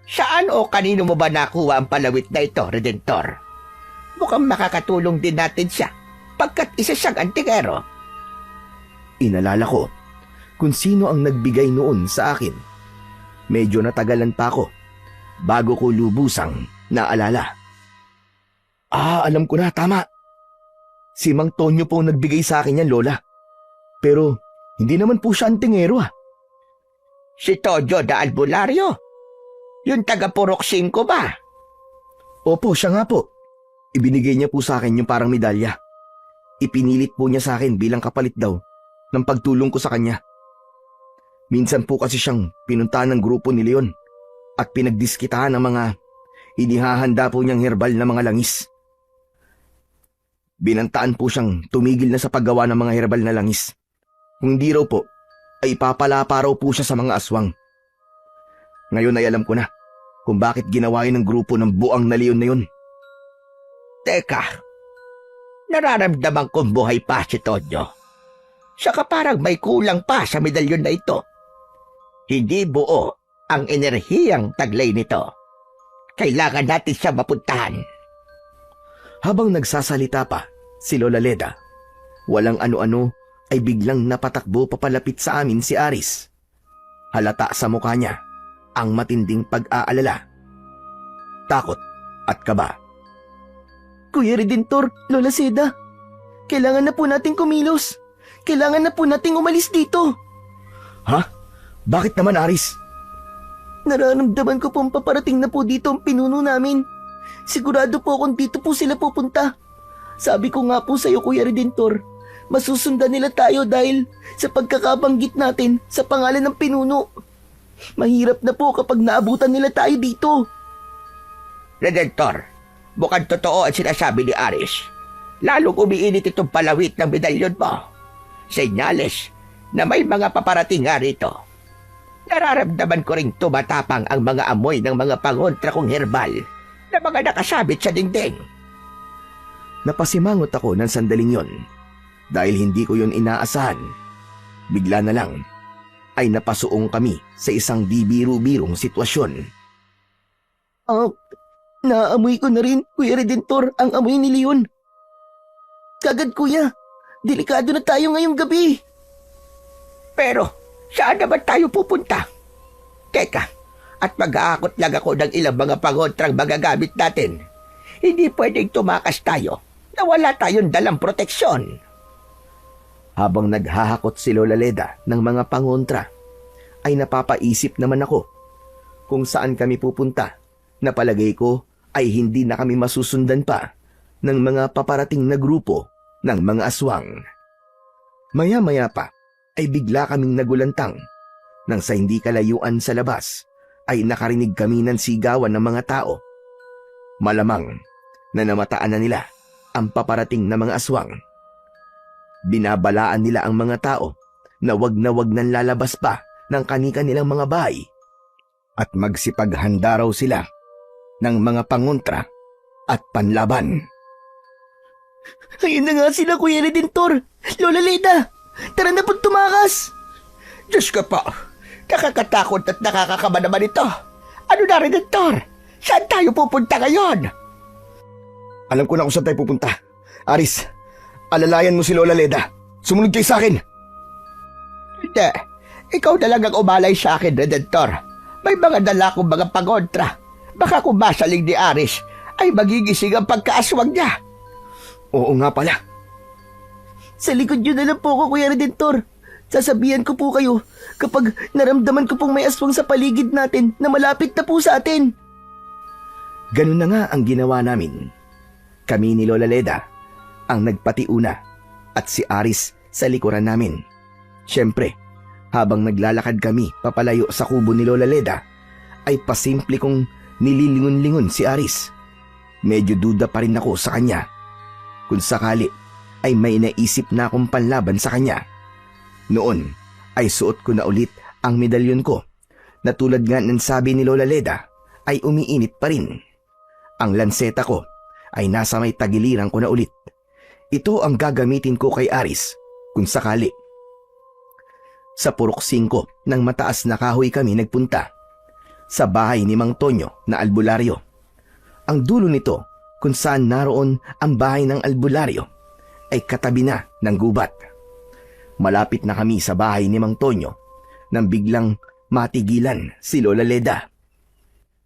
saan o kanino mo ba nakuha ang palawit na ito, Redentor? Mukhang makakatulong din natin siya pagkat isa siyang antingero. Inalala ko kung sino ang nagbigay noon sa akin. Medyo natagalan pa ako bago ko lubusang naalala. Alam ko na, tama. Si Mang Tonyo po ang nagbigay sa akin yan, Lola. Pero hindi naman po siya antingero Si Tojo da Albularyo? Yung taga Purok 5 ba? Opo, siya nga po. Ibinigay niya po sa akin yung parang medalya. Ipinilit po niya sa akin bilang kapalit daw ng pagtulong ko sa kanya. Minsan po kasi siyang pinuntahan ng grupo ni Leon at pinagdiskitahan ng mga inihahanda po niyang herbal na mga langis. Binantaan po siyang tumigil na sa paggawa ng mga herbal na langis. Kung hindi raw po, ay papalapa raw po siya sa mga aswang. Ngayon ay alam ko na kung bakit ginawa yun ng grupo ng buang na Leon na yun. Teka, nararamdaman kong buhay pa si Tonyo. Saka parang may kulang pa sa medalyon na ito. Hindi buo ang enerhiyang taglay nito. Kailangan natin siya mapuntahan. Habang nagsasalita pa si Lola Leda, walang ano-ano ay biglang napatakbo papalapit sa amin si Aris. Halata sa mukha niya ang matinding pag-aalala, takot at kaba. Kuya Redentor, Lola Seda, kailangan na po nating kumilos. Kailangan na po nating umalis dito. Ha? Bakit naman, Aris? Nararamdaman ko pong paparating na po dito ang pinuno namin. Sigurado po kung dito po sila pupunta. Sabi ko nga po sa iyo, Kuya Redentor, masusundan nila tayo dahil sa pagkakabanggit natin sa pangalan ng pinuno. Mahirap na po kapag naabutan nila tayo dito. Redentor, mukhang totoo ang sinasabi ni Aris. Lalong umiinit itong palawit ng medalyon mo. Senyales na may mga paparating nga rito. Nararamdaman ko ring tumatapang ang mga amoy ng mga pangontra kong herbal na mga nakasabit sa dingding. Napasimangot ako ng sandaling yon dahil hindi ko yon inaasahan. Bigla na lang ay napasuong kami sa isang di biro-birong sitwasyon. Naamoy ko na rin, Kuya Redentor, ang amoy ni Leon. Kagad, Kuya. Delikado na tayo ngayong gabi. Pero saan naman tayo pupunta? Teka, at mag-aakot lang ako ng ilang mga pangontrang magagamit natin. Hindi pwedeng tumakas tayo na wala tayong dalang proteksyon. Habang naghahakot si Lola Leda ng mga pangontra, ay napapaisip naman ako kung saan kami pupunta na palagay ko ay hindi na kami masusundan pa ng mga paparating na grupo ng mga aswang. Maya-maya pa ay bigla kaming nagulantang nang sa hindi kalayuan sa labas ay nakarinig kami ng sigawan ng mga tao. Malamang na namataan na nila ang paparating na mga aswang. Binabalaan nila ang mga tao na wag nang lalabas pa ng kani-kanilang mga bahay at magsipaghanda raw sila ng mga pangontra at panlaban. Ayun na nga sila, Kuya Redentor. Lola Leda, tara na po tumakas. Diyos ko po, nakakatakot at nakakakaba naman ito. Ano na, Redentor? Saan tayo pupunta ngayon? Alam ko na kung saan tayo pupunta. Aris, alalayan mo si Lola Leda. Sumunod kayo sa akin. Hindi, ikaw na lang ang umalay sa akin, Redentor. May mga dala kong mga pangontra. Baka kung masaling ni Aris, ay magigising ang pagkaaswang niya. Oo nga pala. Sa likod nyo na lang po ako, Kuya Redentor. Sasabihan ko po kayo kapag naramdaman ko pong may aswang sa paligid natin na malapit na po sa atin. Ganun na nga ang ginawa namin. Kami ni Lola Leda ang nagpatiuna at si Aris sa likuran namin. Siyempre, habang naglalakad kami papalayo sa kubo ni Lola Leda, ay pasimple kong nililingon-lingon si Aris. Medyo duda pa rin ako sa kanya. Kung sakali ay may naisip na akong panlaban sa kanya. Noon ay suot ko na ulit ang medalyon ko na tulad nga ng sabi ni Lola Leda ay umiinit pa rin. Ang lanseta ko ay nasa may tagiliran ko na ulit. Ito ang gagamitin ko kay Aris kung sakali. Sa Purok 5 ng mataas na kahoy kami nagpunta. Sa bahay ni Mang Tonyo na albularyo. Ang dulo nito kung saan naroon ang bahay ng albularyo ay katabi na ng gubat. Malapit na kami sa bahay ni Mang Tonyo nang biglang matigilan si Lola Leda.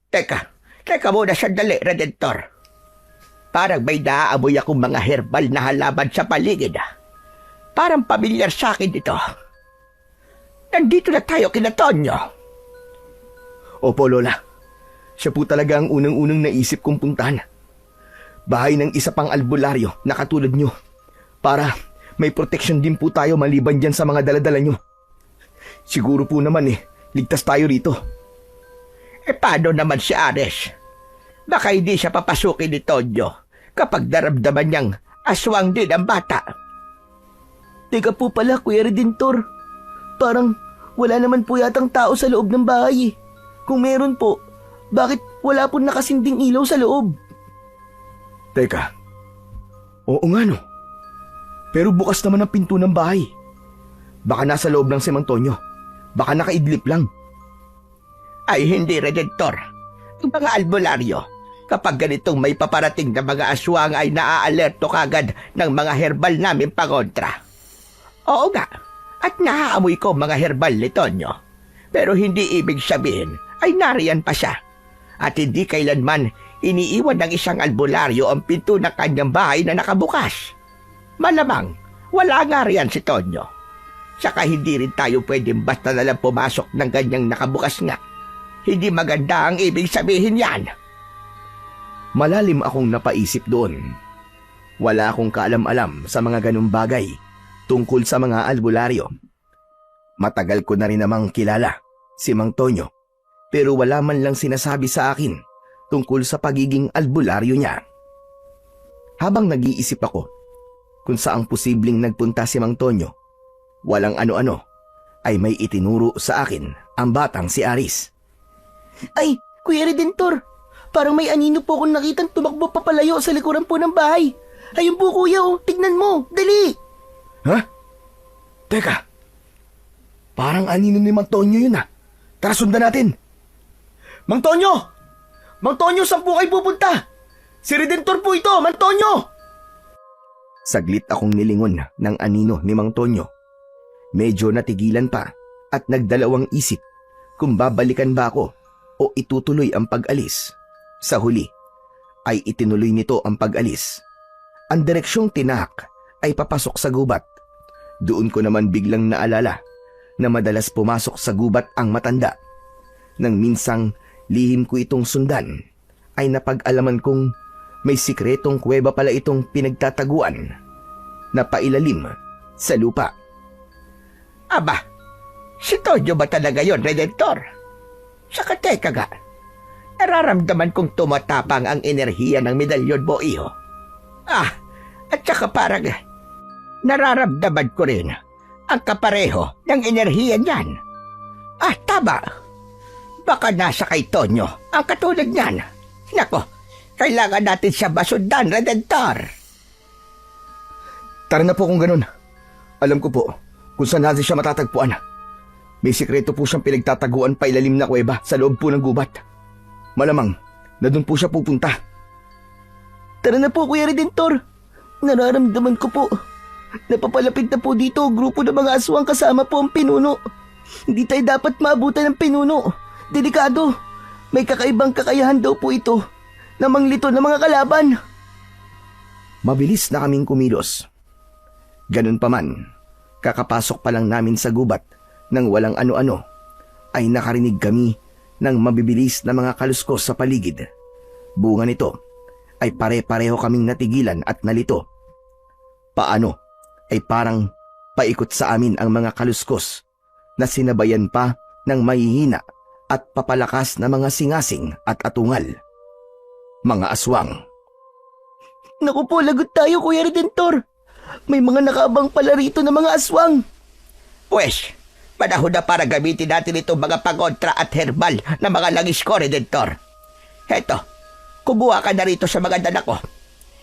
Teka muna sandali, Redentor. Parang may naaamoy akong mga herbal na halaman sa paligid. Parang pamilyar sa akin ito. Nandito na tayo kina Tonyo. Opo, Lola. Siya po talaga ang unang-unang naisip kong puntahan. Bahay ng isa pang albularyo na katulad nyo. Para may protection din po tayo maliban dyan sa mga daladala nyo. Siguro po naman ligtas tayo rito. Paano naman si Ares? Baka hindi siya papasukin ni Tonyo kapag naramdaman niyang aswang din ang bata. Teka po pala, Kuya Redentor. Parang wala naman po yatang tao sa loob ng bahay. Kung meron po, bakit wala po nakasinding ilaw sa loob? Teka. Oo nga no. Pero bukas naman ang pinto ng bahay. Baka nasa loob lang si Mang Tonyo. Baka nakaidlip lang. Ay hindi, Redentor. Ang mga albularyo, kapag ganitong may paparating na mga aswang ay naaalerto kagad ng mga herbal namin pangontra. Oo nga, at naaamoy ko mga herbal ni Tonyo. Pero hindi ibig sabihin ay nariyan pa siya. At hindi kailanman iniiwan ng isang albularyo ang pinto ng kanyang bahay na nakabukas. Malamang, wala nga riyan si Tonyo. Saka hindi rin tayo pwedeng basta nalang pumasok ng ganyang nakabukas nga. Hindi maganda ang ibig sabihin yan. Malalim akong napaisip doon. Wala akong kaalam-alam sa mga ganung bagay tungkol sa mga albularyo. Matagal ko na rin namang kilala si Mang Tonyo, pero wala man lang sinasabi sa akin tungkol sa pagiging albularyo niya. Habang nag-iisip ako kung saang posibleng nagpunta si Mang Tonyo, walang ano-ano ay may itinuro sa akin ang batang si Aris. Ay, Kuya Redentor, parang may anino po akong nakitang tumakbo papalayo sa likuran po ng bahay. Ayun po, Kuya, tignan mo, dali! Ha? Teka, parang anino ni Mang Tonyo yun. Tara, sundan natin. Mang Tonyo! Mang Tonyo, saan po kayo pupunta? Si Redentor po ito, Mang Tonyo! Saglit akong nilingon ng anino ni Mang Tonyo. Medyo natigilan pa at nagdalawang isip kung babalikan ba ako o itutuloy ang pag-alis. Sa huli, ay itinuloy nito ang pag-alis. Ang direksyong tinahak ay papasok sa gubat. Doon ko naman biglang naalala na madalas pumasok sa gubat ang matanda. Nang minsang lihim ko itong sundan, ay napag-alaman kong may sikretong kuweba pala itong pinagtataguan na pailalim sa lupa. Aba, si Tonyo ba talaga yon, Redentor? Saka teka ga, nararamdaman kong tumatapang ang enerhiya ng medalyon mo, iho. At saka parang nararamdaman ko rin ang kapareho ng enerhiya niyan. Tama. Baka nasa kay Tonyo ang katulad niyan. Nako, kailangan natin siya masundan, Redentor. Tara na po kung ganun. Alam ko po kung saan natin siya matatagpuan. May sikreto po siyang pinagtataguan pailalim na kuweba sa loob po ng gubat. Malamang na doon po siya pupunta. Tara na po, Kuya Redentor. Nararamdaman ko po. Napapalapit na po dito ang grupo ng mga aswang kasama po ang pinuno. Hindi tayo dapat maabutan ng pinuno. Delikado. May kakaibang kakayahan daw po ito na manglito ng mga kalaban. Mabilis na kaming kumilos. Ganun pa man, kakapasok pa lang namin sa gubat ng walang ano-ano, ay nakarinig kami ng mabibilis na mga kaluskos sa paligid. Bunga nito ay pare-pareho kaming natigilan at nalito. Paano ay parang paikot sa amin ang mga kaluskos na sinabayan pa ng mahihina at papalakas na mga singasing at atungal. Mga aswang. Naku po, lagot tayo, Kuya Redentor. May mga nakaabang pala rito na mga aswang. Pwes, panahon na para gamitin natin itong mga pangontra at herbal na mga langis ko, Redentor. Heto, kumuha ka na rito sa mga dala ko.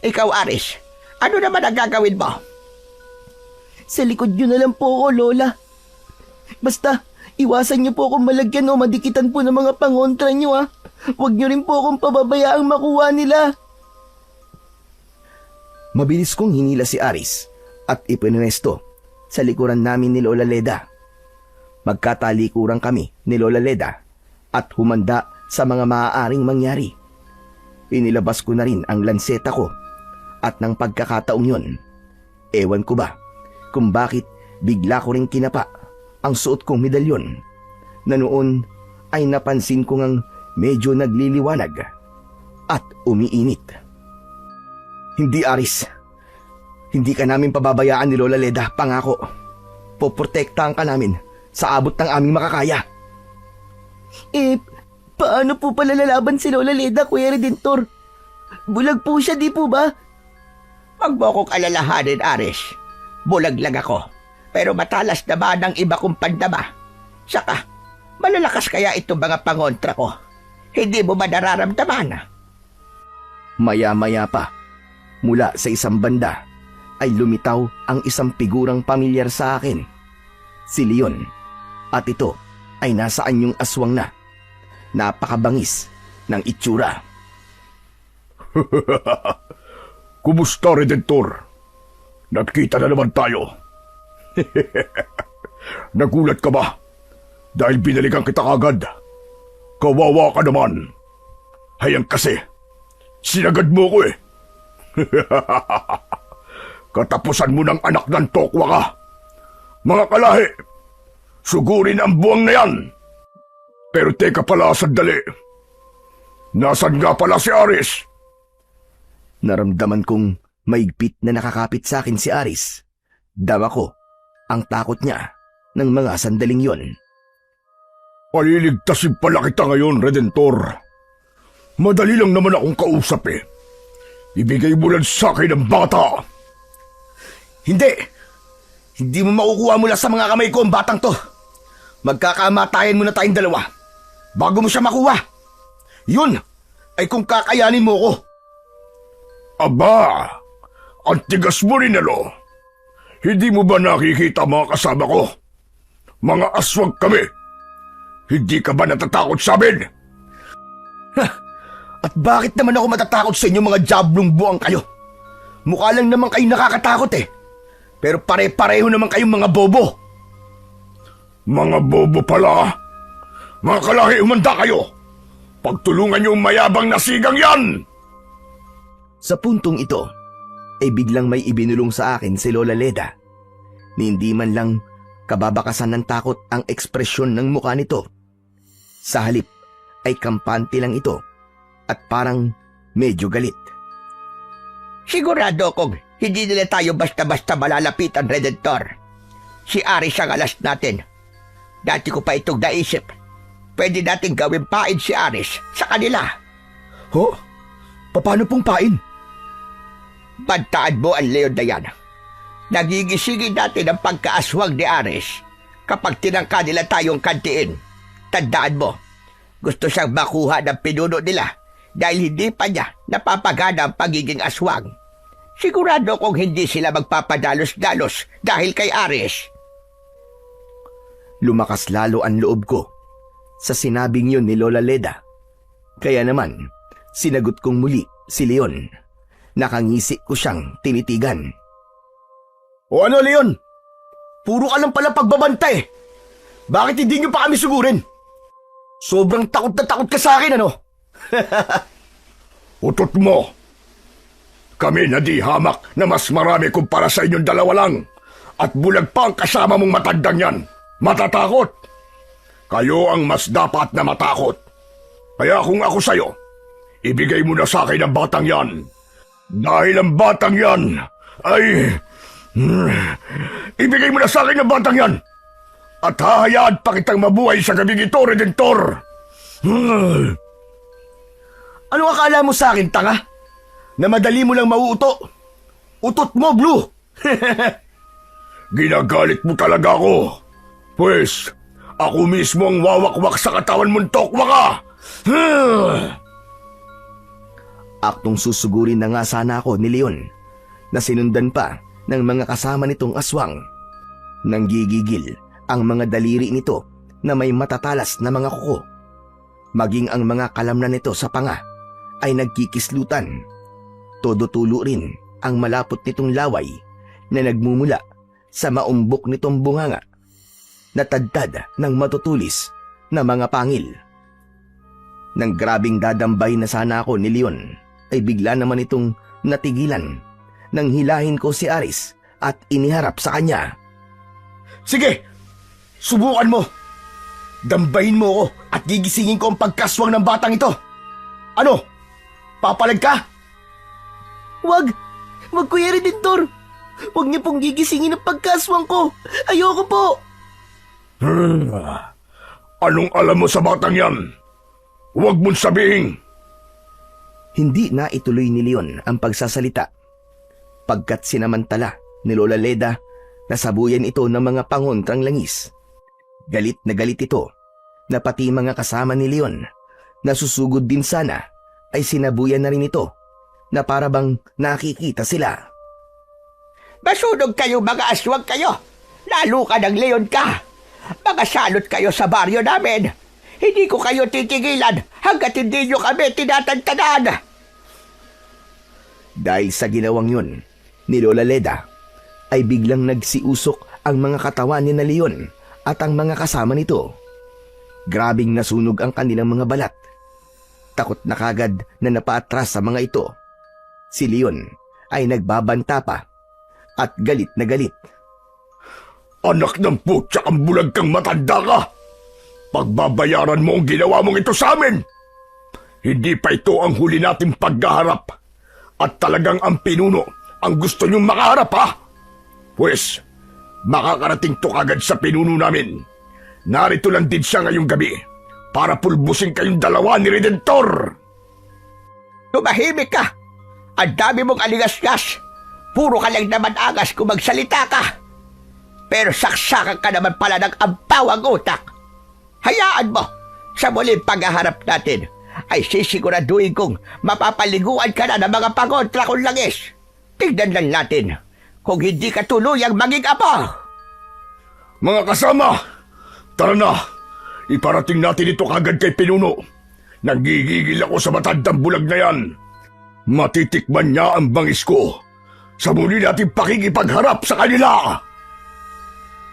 Ikaw, Aris, ano naman ang gagawin mo? Sa likod nyo na lang po ako, Lola. Basta, iwasan nyo po akong malagyan o madikitan po ng mga pangontra nyo, ha. Huwag nyo rin po akong pababayaang makuha nila. Mabilis kong hinila si Aris at ipinwesto sa likuran namin ni Lola Leda. Magkatalikuran kami ni Lola Leda at humanda sa mga maaaring mangyari. Inilabas ko na rin ang lanseta ko at ng pagkakataong yun, ewan ko ba kung bakit bigla ko rin kinapa ang suot kong medalyon na noon ay napansin ko ngang medyo nagliliwanag at umiinit. Hindi, Aris. Hindi ka namin pababayaan ni Lola Leda, pangako. Poprotektahan ka namin sa abot ng aming makakaya. Paano po pala lalaban si Lola Leda, Kuya Redentor? Bulag po siya, di po ba? Huwag mo akong alalahanin, Aris. Bulag lang ako. Pero matalas naman ang iba kong pandama. Saka, malalakas kaya itong mga pangontra ko. Hindi mo ba nararamdaman? Maya-maya pa, mula sa isang banda, ay lumitaw ang isang figurang pamilyar sa akin. Si Leon. At ito ay nasa anyong aswang na. Napakabangis ng itsura. Kumusta, Redentor? Nagkita na naman tayo. Nagulat ka ba? Dahil binalikan kita kagad. Kawawa ka naman. Hayang kasi, sinagad mo ko eh. Katapusan mo ng anak ng tokwa ka. Mga kalahi, sugurin ang buwang na yan. Pero teka pala, sandali. Nasaan nga pala si Aris? Naramdaman kong maigpit na nakakapit sa akin si Aris. Dama ko ang takot niya ng mga sandaling yon. Paliligtasin pala kita ngayon, Redentor. Madali lang naman akong kausap eh. Ibigay mo lang sa akin ang bata. Hindi! Hindi mo makukuha mula sa mga kamay ko ang batang to. Magkakamatayan muna tayong dalawa bago mo siya makuha. Yun ay kung kakayanin mo ko. Aba, ang tigas mo rin alo. Hindi mo ba nakikita mga kasama ko? Mga aswang kami. Hindi ka ba natatakot sa amin? At bakit naman ako matatakot sa inyo mga jablong buwang kayo? Mukha lang naman kayo nakakatakot eh. Pero pare-pareho naman kayong mga bobo. Mga bobo pala. Mga kalahi, umanda kayo. Pagtulungan niyo ang mayabang na sigang yan. Sa puntong ito, ay biglang may ibinulong sa akin si Lola Leda. Ni hindi man lang kababakasan ng takot ang ekspresyon ng mukha nito. Sa halip ay kampante lang ito at parang medyo galit. Sigurado kong hindi nila tayo basta-basta malalapitan, Redentor. Si Aris ang alas natin. Dati ko pa itong naisip. Pwede natin gawin pain si Aris sa kanila. Ho? Paano pong pain? Bantaan mo ang leon na yan. Nagigisingin natin ang pagkaaswang ni Aris kapag tinangka nila tayong kantiin. Tandaan mo, gusto siyang makuha ng pinuno nila dahil hindi pa niya napapagana ang pagiging aswang. Sigurado kong hindi sila magpapadalos-dalos dahil kay Aris. Lumakas lalo ang loob ko sa sinabing yun ni Lola Leda. Kaya naman, sinagot kong muli si Leon. Nakangisi ko siyang tinitigan. O ano, Leon? Puro ka lang pala pagbabantay. Bakit hindi niyo pa kami sugurin? Sobrang takot na takot ka sa akin, ano? Utot mo. Kami na di hamak na mas marami kumpara sa inyong dalawa lang. At bulag pa ang kasama mong matandang yan. Matatakot. Kayo ang mas dapat na matakot. Kaya kung ako sa'yo, ibigay mo na sa akin ang batang yan. Dahil ang batang yan ay... ibigay mo na sa akin ang batang yan. At hahayaan pa kitang mabuhay sa gabing ito, Redentor. Ano akala mo sa akin, tanga? Na madali mo lang mauuto? Utot mo, Blue! Ginagalit mo talaga ako. Pues, ako mismo ang wawakwak sa katawan mong tokwa ka. Aktong susugurin na nga sana ako ni Leon na sinundan pa ng mga kasama nitong aswang. Nanggigigil ang mga daliri nito na may matatalas na mga kuko. Maging ang mga kalamnan nito sa panga ay nagkikislutan. Todo tulo rin ang malapot nitong laway na nagmumula sa maumbok nitong bunganga, natadtad ng matutulis na mga pangil. Nang grabing dadambay na sana ako ni Leon, ay bigla naman itong natigilan nang hilahin ko si Aris at iniharap sa kanya. Sige, subukan mo. Dambayin mo ako at gigisingin ko ang pagkaswang ng batang ito. Ano? Papalag ka? Wag! Wag, Kuya Redentor! Huwag niyo pong gigisingin ang pagkaswang ko! Ayoko po! Anong alam mo sa batang yan? Huwag mong sabihin. Hindi na ituloy ni Leon ang pagsasalita. Pagkat sinamantala ni Lola Leda na sabuyan ito ng mga pangontrang langis. Galit na galit ito na pati mga kasama ni Leon na susugod din sana ay sinabuyan na rin ito na para bang nakikita sila. Masunog kayo mga aswang kayo. Lalo ka ng leon ka. Mga salot kayo sa baryo namin. Hindi ko kayo titigilan hanggat hindi nyo kami tinatantanan. Dahil sa ginawang yun ni Lola Leda, ay biglang nagsiusok ang mga katawan ni na Leon at ang mga kasama nito. Grabing nasunog ang kanilang mga balat. Takot na kagad na napaatras sa mga ito. Si Leon ay nagbabanta pa at galit na galit. Anak ng putya kang bulag kang matanda ka. Pagbabayaran mo ang ginawa mong ito sa amin. Hindi pa ito ang huli nating pagkaharap. At talagang ang pinuno ang gusto niyong makaharap, ha? Pues, makakarating to kagad sa pinuno namin. Narito lang din siya ngayong gabi para pulbusin kayong dalawa ni Redentor. Tumahimik ka. Ang dami mong aligas-gas. Puro ka lang naman angas kung magsalita ka. Pero saksakan ka naman pala ng ampawang utak. Hayaan mo, sa muling paghaharap natin, ay sisiguraduhin kong mapapaliguan ka na ng mga pangontra kong langis. Tignan lang natin kung hindi ka tuluyang maging apo. Mga kasama, tara na. Iparating natin ito kagad kay pinuno. Nanggigigil ako sa matandang bulag na yan. Matitikman niya ang bangis ko. Sa muli natin pakikipagharap sa kanila.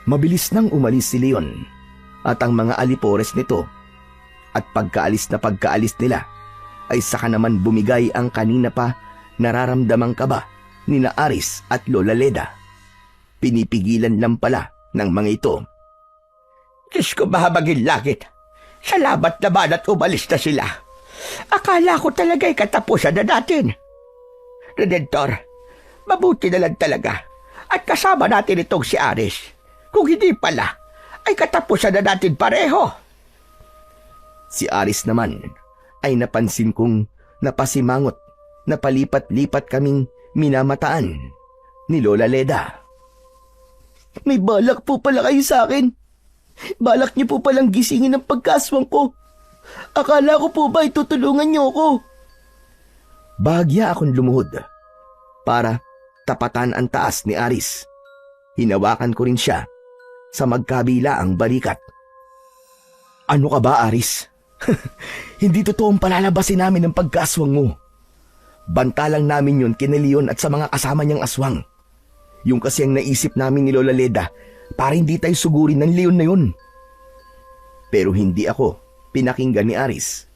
Mabilis nang umalis si Leon at ang mga alipores nito. At pagkaalis nila, ay saka naman bumigay ang kanina pa nararamdamang kaba ni na Aris at Lola Leda. Pinipigilan lang pala ng mga ito. Diyos ko mahabagin langit. Salamat naman at umalis na sila. Akala ko talaga'y katapusan na natin. Redentor, mabuti na lang talaga. At kasama natin itong si Aris. Kung hindi pala, ay katapusan na natin pareho. Si Aris naman ay napansin kong napasimangot na palipat-lipat kaming minamataan ni Lola Leda. May balak po pala kayo sa akin. Balak niyo po palang gisingin ang pagkaswang ko. Akala ko po ba itutulungan niyo ako? Bahagya akong lumuhod para tapatan ang taas ni Aris. Hinawakan ko rin siya sa magkabila ang balikat. Ano ka ba, Aris? Hindi totoong palalabasin namin ang pagkaswang mo. Banta lang namin yun kina Leon at sa mga kasama niyang aswang. Yung kasi ang naisip namin ni Lola Leda para hindi tayo sugurin ng Leon na yun. Pero hindi ako pinakinggan ni Aris.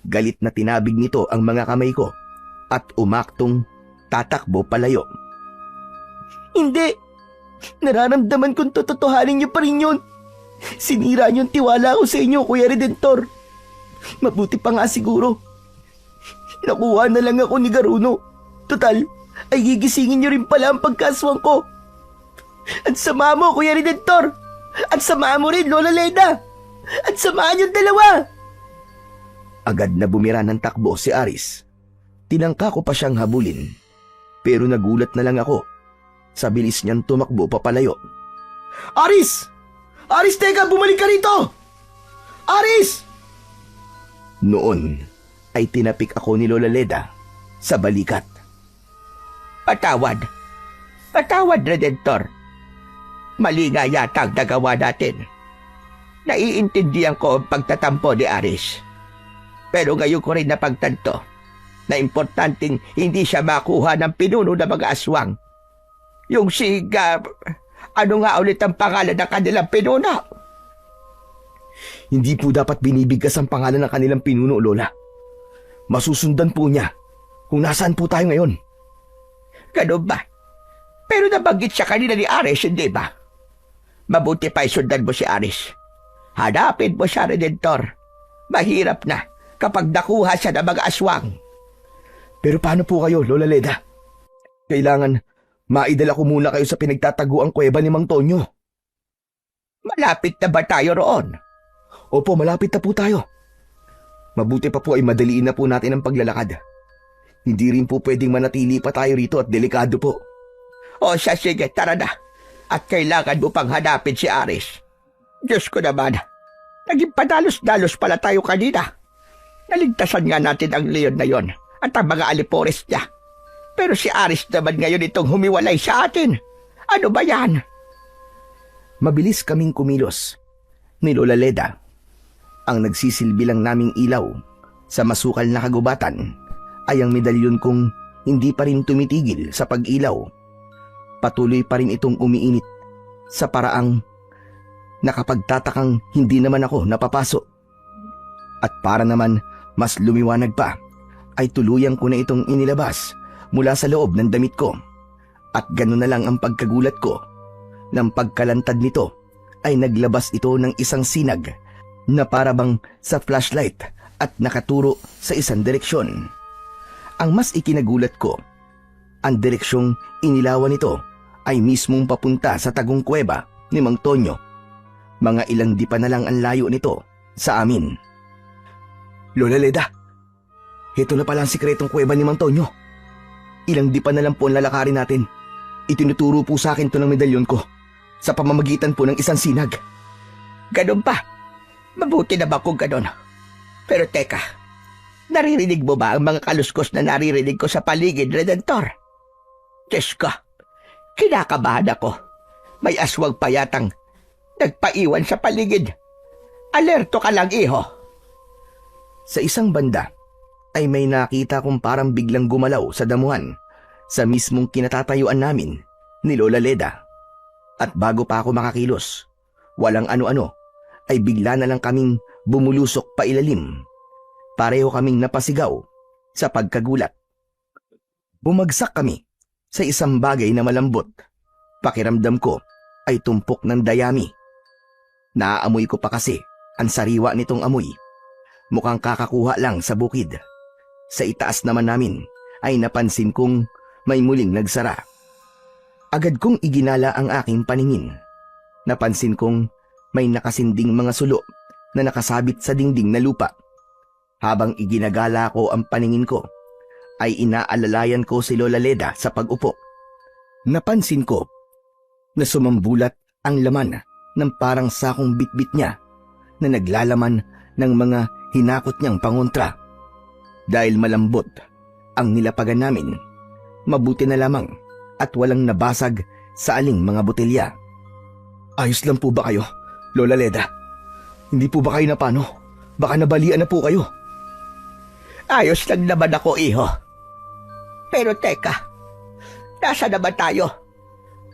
Galit na tinabig nito ang mga kamay ko at umaktong tatakbo palayo. Hindi! Nararamdaman kong tototohanin niyo pa rin yun. Sinira niyo ang tiwala ko sa inyo, Kuya Redentor. Mabuti pa nga siguro. Nakuha na lang ako ni Garuno. Total, ay gigisingin niyo rin pala ang pagkaswang ko. At sama mo, Kuya Redentor. At sama mo rin, Lola Leda. At samahan yung dalawa. Agad na bumira ng takbo si Aris. Tinangka ko pa siyang habulin. Pero nagulat na lang ako sa bilis niyang tumakbo papalayo. Aris! Aris, teka! Bumalik ka rito! Aris! Noon ay tinapik ako ni Lola Leda sa balikat. Patawad. Patawad, Redentor. Mali nga yata ang nagawa natin. Naiintindihan ko ang pagtatampo ni Aris. Pero ngayon ko rin napagtanto na importanteng hindi siya makuha ng pinuno ng mga aswang. Yung ano nga ulit ang pangalan ng kanilang pinuno? Hindi po dapat binibigkas ang pangalan ng kanilang pinuno, Lola. Masusundan po niya kung nasaan po tayo ngayon. Ganun ba? Pero nabanggit siya kanina ni Aris, hindi ba? Mabuti pa isundan mo si Aris. Hanapin mo siya, Redentor. Mahirap na kapag nakuha siya ng mga aswang. Pero paano po kayo, Lola Leda? Kailangan maidala ko muna kayo sa pinagtataguang kuweba ni Mang Tonyo. Malapit na ba tayo roon? Opo, malapit na po tayo. Mabuti pa po ay madaliin na po natin ang paglalakad. Hindi rin po pwedeng manatili pa tayo rito at delikado po. O siya, sige, tara na. At kailangan mo pang hanapin si Aris. Diyos ko naman, naging padalos-dalos pala tayo kanina. Naligtasan nga natin ang leon na yon at ang mga alipores niya. Pero si Aris naman ngayon itong humiwalay sa atin. Ano ba yan? Mabilis kaming kumilos ni Lola Leda. Ang nagsisilbi lang naming ilaw sa masukal na kagubatan ay ang medalyon kong hindi pa rin tumitigil sa pag-ilaw. Patuloy pa rin itong umiinit sa paraang nakapagtatakang hindi naman ako napapaso. At para naman mas lumiwanag pa, ay tuluyang ko na itong inilabas mula sa loob ng damit ko. At gano'n na lang ang pagkagulat ko. Nang pagkalantad nito ay naglabas ito ng isang sinag na parabang sa flashlight at nakaturo sa isang direksyon. Ang mas ikinagulat ko, ang direksyong inilawan nito ay mismong papunta sa tagong kuweba ni Mang Tonyo. Mga ilang di pa na lang ang layo nito sa amin. Lola Leda, ito na pala ang sikretong kuweba ni Mang Tonyo. Ilang di pa na lang po ang lalakarin natin. Itinuturo po sa akin to ng medalyon ko sa pamamagitan po ng isang sinag. Ganun pa. Mabuti na ba kung ganun? Pero teka, naririnig mo ba ang mga kaluskos na naririnig ko sa paligid, Redentor? Diyos ko, kinakabahan ako. May aswang pa yatang nagpaiwan sa paligid. Alerto ka lang, iho. Sa isang banda ay may nakita kong parang biglang gumalaw sa damuhan sa mismong kinatatayuan namin ni Lola Leda. At bago pa ako makakilos, walang ano-ano, ay bigla na lang kaming bumulusok pa ilalim. Pareho kaming napasigaw sa pagkagulat. Bumagsak kami sa isang bagay na malambot. Pakiramdam ko ay tumpok ng dayami. Naaamoy ko pa kasi ang sariwa nitong amoy. Mukhang kakakuha lang sa bukid. Sa itaas naman namin ay napansin kong may muling nagsara. Agad kong iginala ang aking paningin. Napansin kong may nakasinding mga sulo na nakasabit sa dingding na lupa. Habang iginagala ko ang paningin ko, ay inaalalayan ko si Lola Leda sa pag-upo. Napansin ko na sumambulat ang laman ng parang sakong bitbit niya na naglalaman ng mga hinakot niyang pangontra. Dahil malambot ang nilapagan namin, mabuti na lamang at walang nabasag sa aling mga botelya. Ayos lang po ba kayo, Lola Leda? Hindi po ba kayo napano? Baka nabalian na po kayo. Ayos lang naman ako, iho. Pero teka, nasa naman tayo?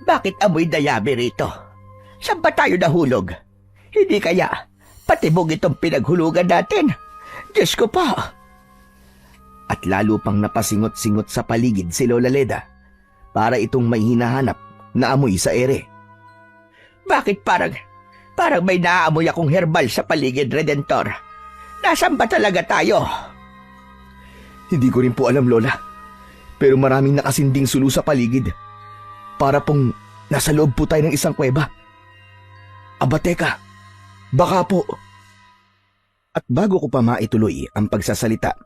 Bakit amoy dayami rito? Saan ba tayo nahulog? Hindi kaya patibog itong pinaghulugan natin? Diyos ko pa. At at lalo pang napasingot-singot sa paligid si Lola Leda para itong may hinahanap na amoy sa ere. Bakit parang may naaamoy akong herbal sa paligid, Redentor? Nasaan ba talaga tayo? Hindi ko rin po alam, Lola. Pero maraming nakasinding sulu sa paligid. Para pong nasa loob po tayo ng isang kuweba. Aba teka, baka po. At bago ko pa maituloy ang pagsasalita,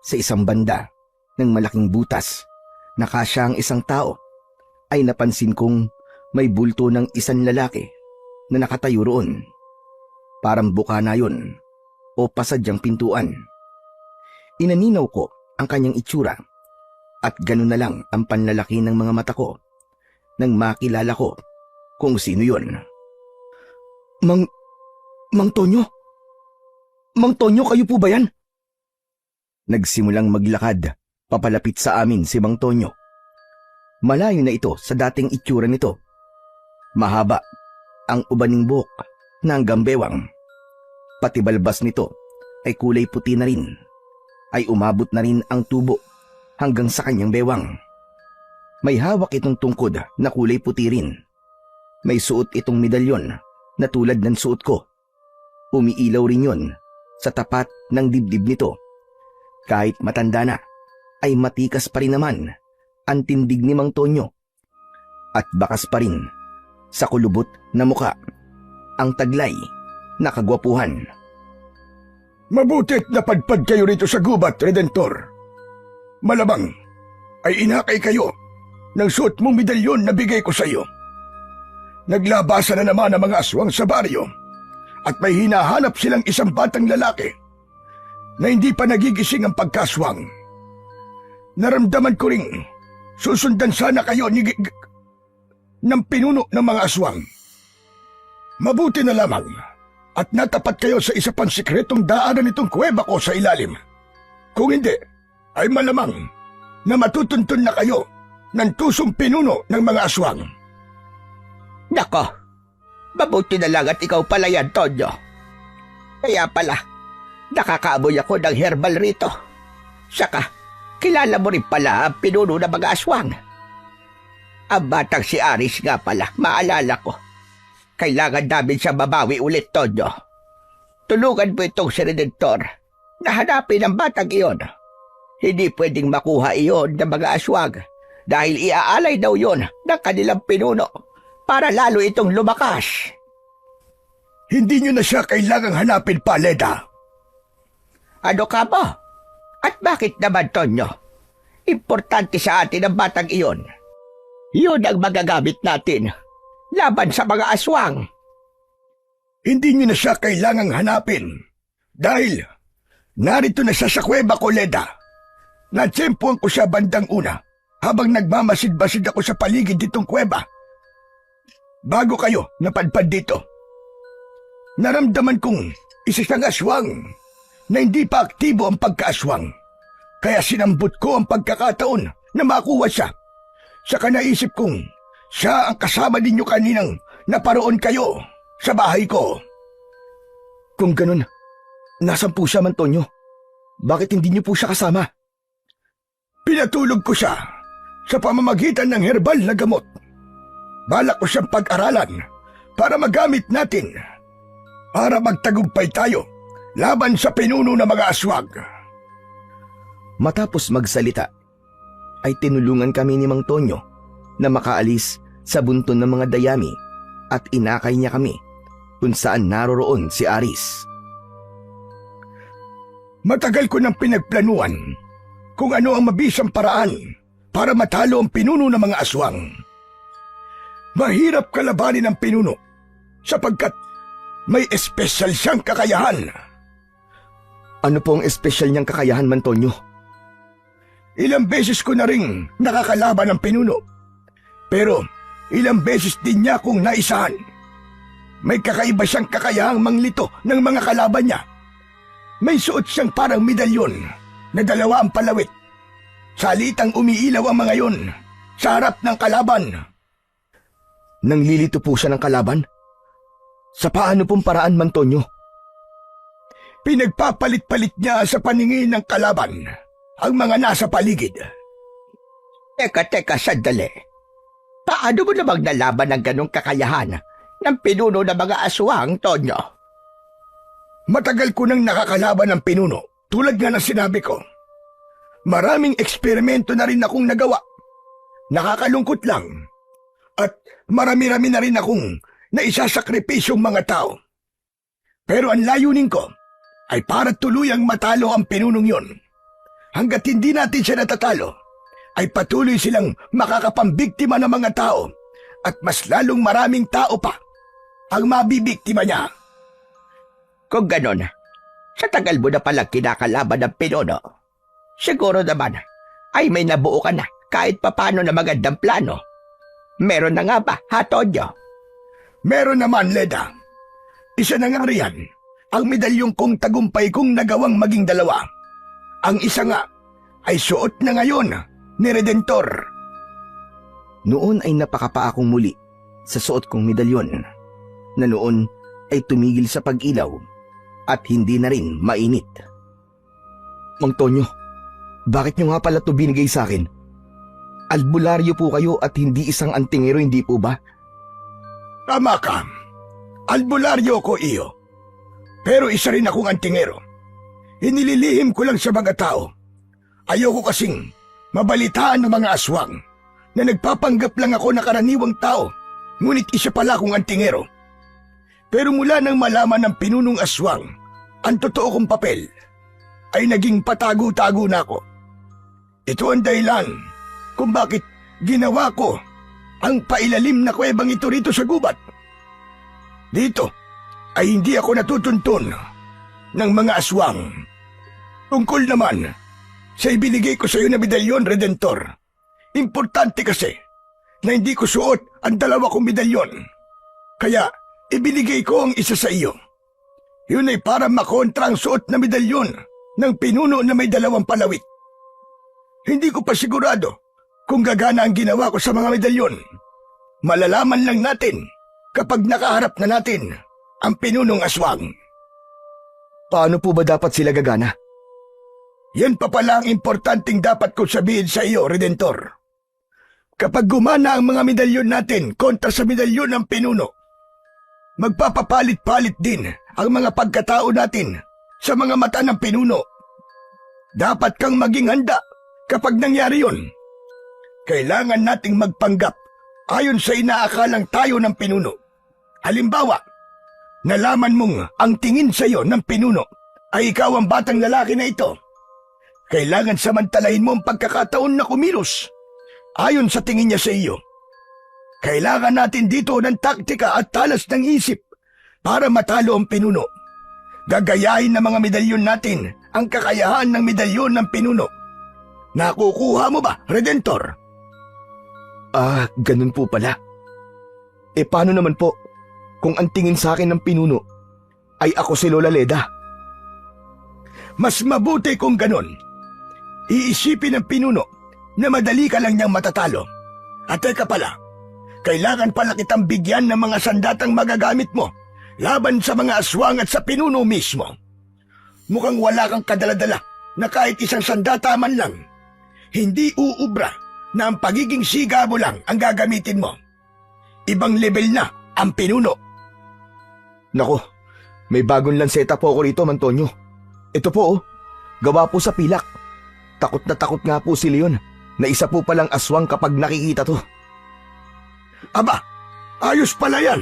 sa isang banda ng malaking butas na kasya ang isang tao, ay napansin kong may bulto ng isang lalaki na nakatayo roon. Parang buka na yun o pasadyang pintuan. Inaninaw ko ang kanyang itsura at ganun na lang ang panlalaki ng mga mata ko nang makilala ko kung sino yun. Mang Tonyo? Mang Tonyo, kayo po ba yan? Nagsimulang maglakad papalapit sa amin si Mang Tonyo. Malayo na ito sa dating itsura nito. Mahaba ang ubaning buhok na hanggang bewang. Pati balbas nito ay kulay puti na rin. Ay umabot na rin ang tubo hanggang sa kanyang bewang. May hawak itong tungkod na kulay puti rin. May suot itong medalyon na tulad ng suot ko. Umiilaw rin yon sa tapat ng dibdib nito. Kahit matanda na, ay matikas pa rin naman ang tindig ni Mang Tonyo. At bakas pa rin sa kulubot na muka ang taglay na kagwapuhan. Mabutit napadpad kayo rito sa gubat, Redentor. Malamang ay inakay kayo ng suot mong medalyon na bigay ko sa iyo. Naglabasa na naman ang mga aswang sa baryo at may hinahanap silang isang batang lalaki na hindi pa nagigising ang pagkaswang. Naramdaman ko ring susundan sana kayo ng pinuno ng mga aswang. Mabuti na lamang at natapat kayo sa isa pang sikretong daanan nitong kuweba ko sa ilalim. Kung hindi, ay malamang na matutuntun na kayo ng tusong pinuno ng mga aswang. Nako, mabuti na lang at ikaw pala yan, Tonyo. Kaya pala, nakakaamoy ako ng herbal rito. Saka, kilala mo rin pala ang pinuno ng mga aswang. Ang batang si Aris nga pala, maalala ko. Kailangan namin siya mabawi ulit, Tonyo. Tulungan mo itong si Redentor na hanapin ang batang iyon. Hindi pwedeng makuha iyon ng mga aswang dahil iaalay daw yon ng kanilang pinuno para lalo itong lumakas. Hindi nyo na siya kailangang hanapin pa, Leda. Ano ka ba? At bakit naman, Tonyo? Importante sa atin ang batang iyon. Iyon ang magagamit natin laban sa mga aswang. Hindi nyo na siya kailangang hanapin dahil narito na siya sa kuweba ko, Leda. Natsempuan ko siya bandang una habang nagmamasid-basid ako sa paligid ditong kuweba. Bago kayo napadpad dito, naramdaman kong isa siyang aswang na hindi pa aktibo ang pagkaaswang. Kaya sinambot ko ang pagkakataon na makuha siya. Saka naisip kong siya ang kasama ninyo kaninang naparoon kayo sa bahay ko. Kung ganun, nasan po siya, Mang Tonyo? Bakit hindi niyo po siya kasama? Pinatulog ko siya sa pamamagitan ng herbal na gamot. Balak ko siyang pag-aralan para magamit natin para magtagumpay tayo laban sa pinuno ng mga aswag. Matapos magsalita, ay tinulungan kami ni Mang Tonyo na makaalis sa bunton ng mga dayami at inakay niya kami kung saan naroroon si Aris. Matagal ko nang pinagplanuan kung ano ang mabisang paraan para matalo ang pinuno ng mga aswang. Mahirap kalabanin ang pinuno sapagkat may espesyal siyang kakayahan. Ano po ang espesyal niyang kakayahan, Mang Tonyo? Ilang beses ko na ring nakakalaban ang pinuno. Pero ilang beses din niya akong naisahan. May kakaiba siyang kakayahang manglito ng mga kalaban niya. May suot siyang parang medalyon na dalawa ang palawit. Salitang umiilaw ang mga yon sa harap ng kalaban. Nanglilito po siya ng kalaban? Sa paano pong paraan, Mang Tonyo? Pinagpapalit-palit niya sa paningin ng kalaban ang mga nasa paligid. Teka, sandali. Paano mo namang nalaman ng ganong kakayahan ng pinuno ng mga aswang, Tonyo? Matagal ko nang nakakalaban ng pinuno, tulad nga ng sinabi ko. Maraming eksperimento na rin akong nagawa. Nakakalungkot lang. At marami-rami na rin akong naisasakripisyong mga tao. Pero ang layunin ko ay para tuluyang matalo ang pinunong yon. Hanggat hindi natin siya natatalo, ay patuloy silang makakapambiktima ng mga tao at mas lalong maraming tao pa ang mabibiktima niya. Kung ganon, sa tagal mo na palang kinakalaban ng pinuno, siguro naman ay may nabuo ka na kahit papano na magandang plano. Meron na nga ba, ha, Tonyo? Meron naman, Leda. Isa na nga riyan ang medalyong kong tagumpay kong nagawang maging dalawa. Ang isa nga ay suot na ngayon ni Redentor. Noon ay napakapa akong muli sa suot kong medalyon na noon ay tumigil sa pag-ilaw at hindi na rin mainit. Mang Tonyo, bakit nyo nga pala ito binigay sa akin? Albularyo po kayo at hindi isang antingero, hindi po ba? Tama ka. Albularyo ko iyo. Pero isa rin akong antingero. Inililihim ko lang sa mga tao. Ayoko kasing mabalitaan ng mga aswang na nagpapanggap lang ako na karaniwang tao, ngunit isa pala akong antingero. Pero mula nang malaman ng pinunong aswang ang totoo kong papel, ay naging patago-tago na ako. Ito ang dahilan kung bakit ginawa ko ang pailalim na kuwebang ito rito sa gubat. Dito ay hindi ako natutuntun ng mga aswang. Tungkol naman sa ibinigay ko sa iyo na medalyon, Redentor. Importante kasi na hindi ko suot ang dalawa kong medalyon. Kaya ibinigay ko ang isa sa iyo. Yun ay para makontra ang suot na medalyon ng pinuno na may dalawang palawik. Hindi ko pa sigurado kung gagana ang ginawa ko sa mga medalyon. Malalaman lang natin kapag nakaharap na natin ang pinunong aswang. Paano po ba dapat sila gagana? Yan pa pala ang importanteng dapat ko sabihin sa iyo, Redentor. Kapag gumana ang mga medalyon natin kontra sa medalyon ng pinuno, magpapapalit-palit din ang mga pagkatao natin sa mga mata ng pinuno. Dapat kang maging handa kapag nangyari yon. Kailangan nating magpanggap ayon sa inaakalang tayo ng pinuno. Halimbawa, nalaman mong ang tingin sa iyo ng pinuno ay ikaw ang batang lalaki na ito. Kailangan samantalahin mo ang pagkakataon na kumilos ayon sa tingin niya sa iyo. Kailangan natin dito ng taktika at talas ng isip para matalo ang pinuno. Gagayahin ng mga medalyon natin ang kakayahan ng medalyon ng pinuno. Nakukuha mo ba, Redentor? Ganun po pala. Paano naman po kung ang tingin sa akin ng pinuno ay ako si Lola Leda? Mas mabuti kung ganun. Iisipin ng pinuno na madali ka lang niyang matatalo. At teka pala, kailangan pala kitang bigyan ng mga sandatang magagamit mo laban sa mga aswang at sa pinuno mismo. Mukhang wala kang kadaladala na kahit isang sandata man lang. Hindi uubra na ang pagiging siga mo lang ang gagamitin mo. Ibang level na ang pinuno. Nako, may bagong lanseta po ako rito, Mantonyo. Ito po, gawa po sa pilak. Takot na takot nga po si Leon na isa po palang aswang kapag nakikita to. Aba, ayos pala yan.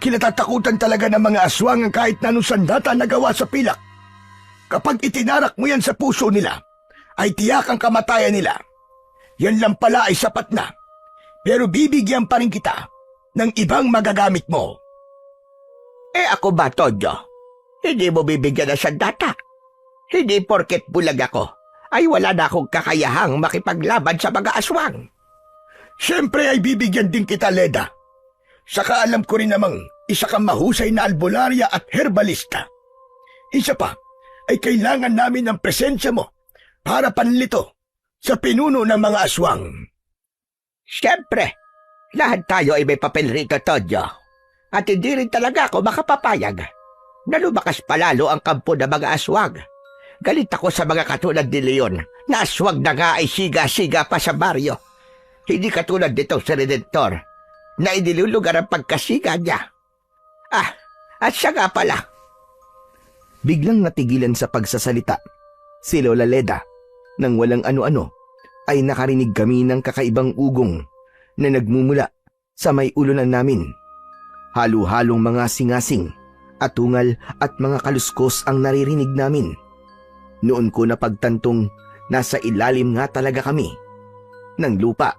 Kinatatakutan talaga ng mga aswang ang kahit na anong sandata na gawa sa pilak. Kapag itinarak mo yan sa puso nila, ay tiyak ang kamatayan nila. Yan lang pala ay sapat na. Pero bibigyan pa rin kita ng ibang magagamit mo. Ako ba, Tonyo? Hindi mo bibigyan ng sandata. Hindi porket bulag ako, ay wala na akong kakayahang makipaglaban sa mga aswang. Siyempre ay bibigyan din kita, Leda. Saka alam ko rin namang isa kang mahusay na albularya at herbalista. Isa pa, ay kailangan namin ng presensya mo para panlito sa pinuno ng mga aswang. Siyempre, lahat tayo ay may papel rito, Tonyo. At hindi rin talaga ako makapapayag na lumakas palalo ang kampo ng mga aswang. Galit ako sa mga katulad ni Leon Naswag na nga ay siga-siga pa sa baryo. Hindi katulad nito si Redentor na inilulugar ang pagkasiga niya. At siya nga pala. Biglang natigilan sa pagsasalita si Lola Leda. Nang walang ano-ano ay nakarinig kami ng kakaibang ugong na nagmumula sa may ulunan namin. Halo-halong mga singasing, atungal at mga kaluskos ang naririnig namin. Noon ko napagtantong nasa ilalim nga talaga kami ng lupa.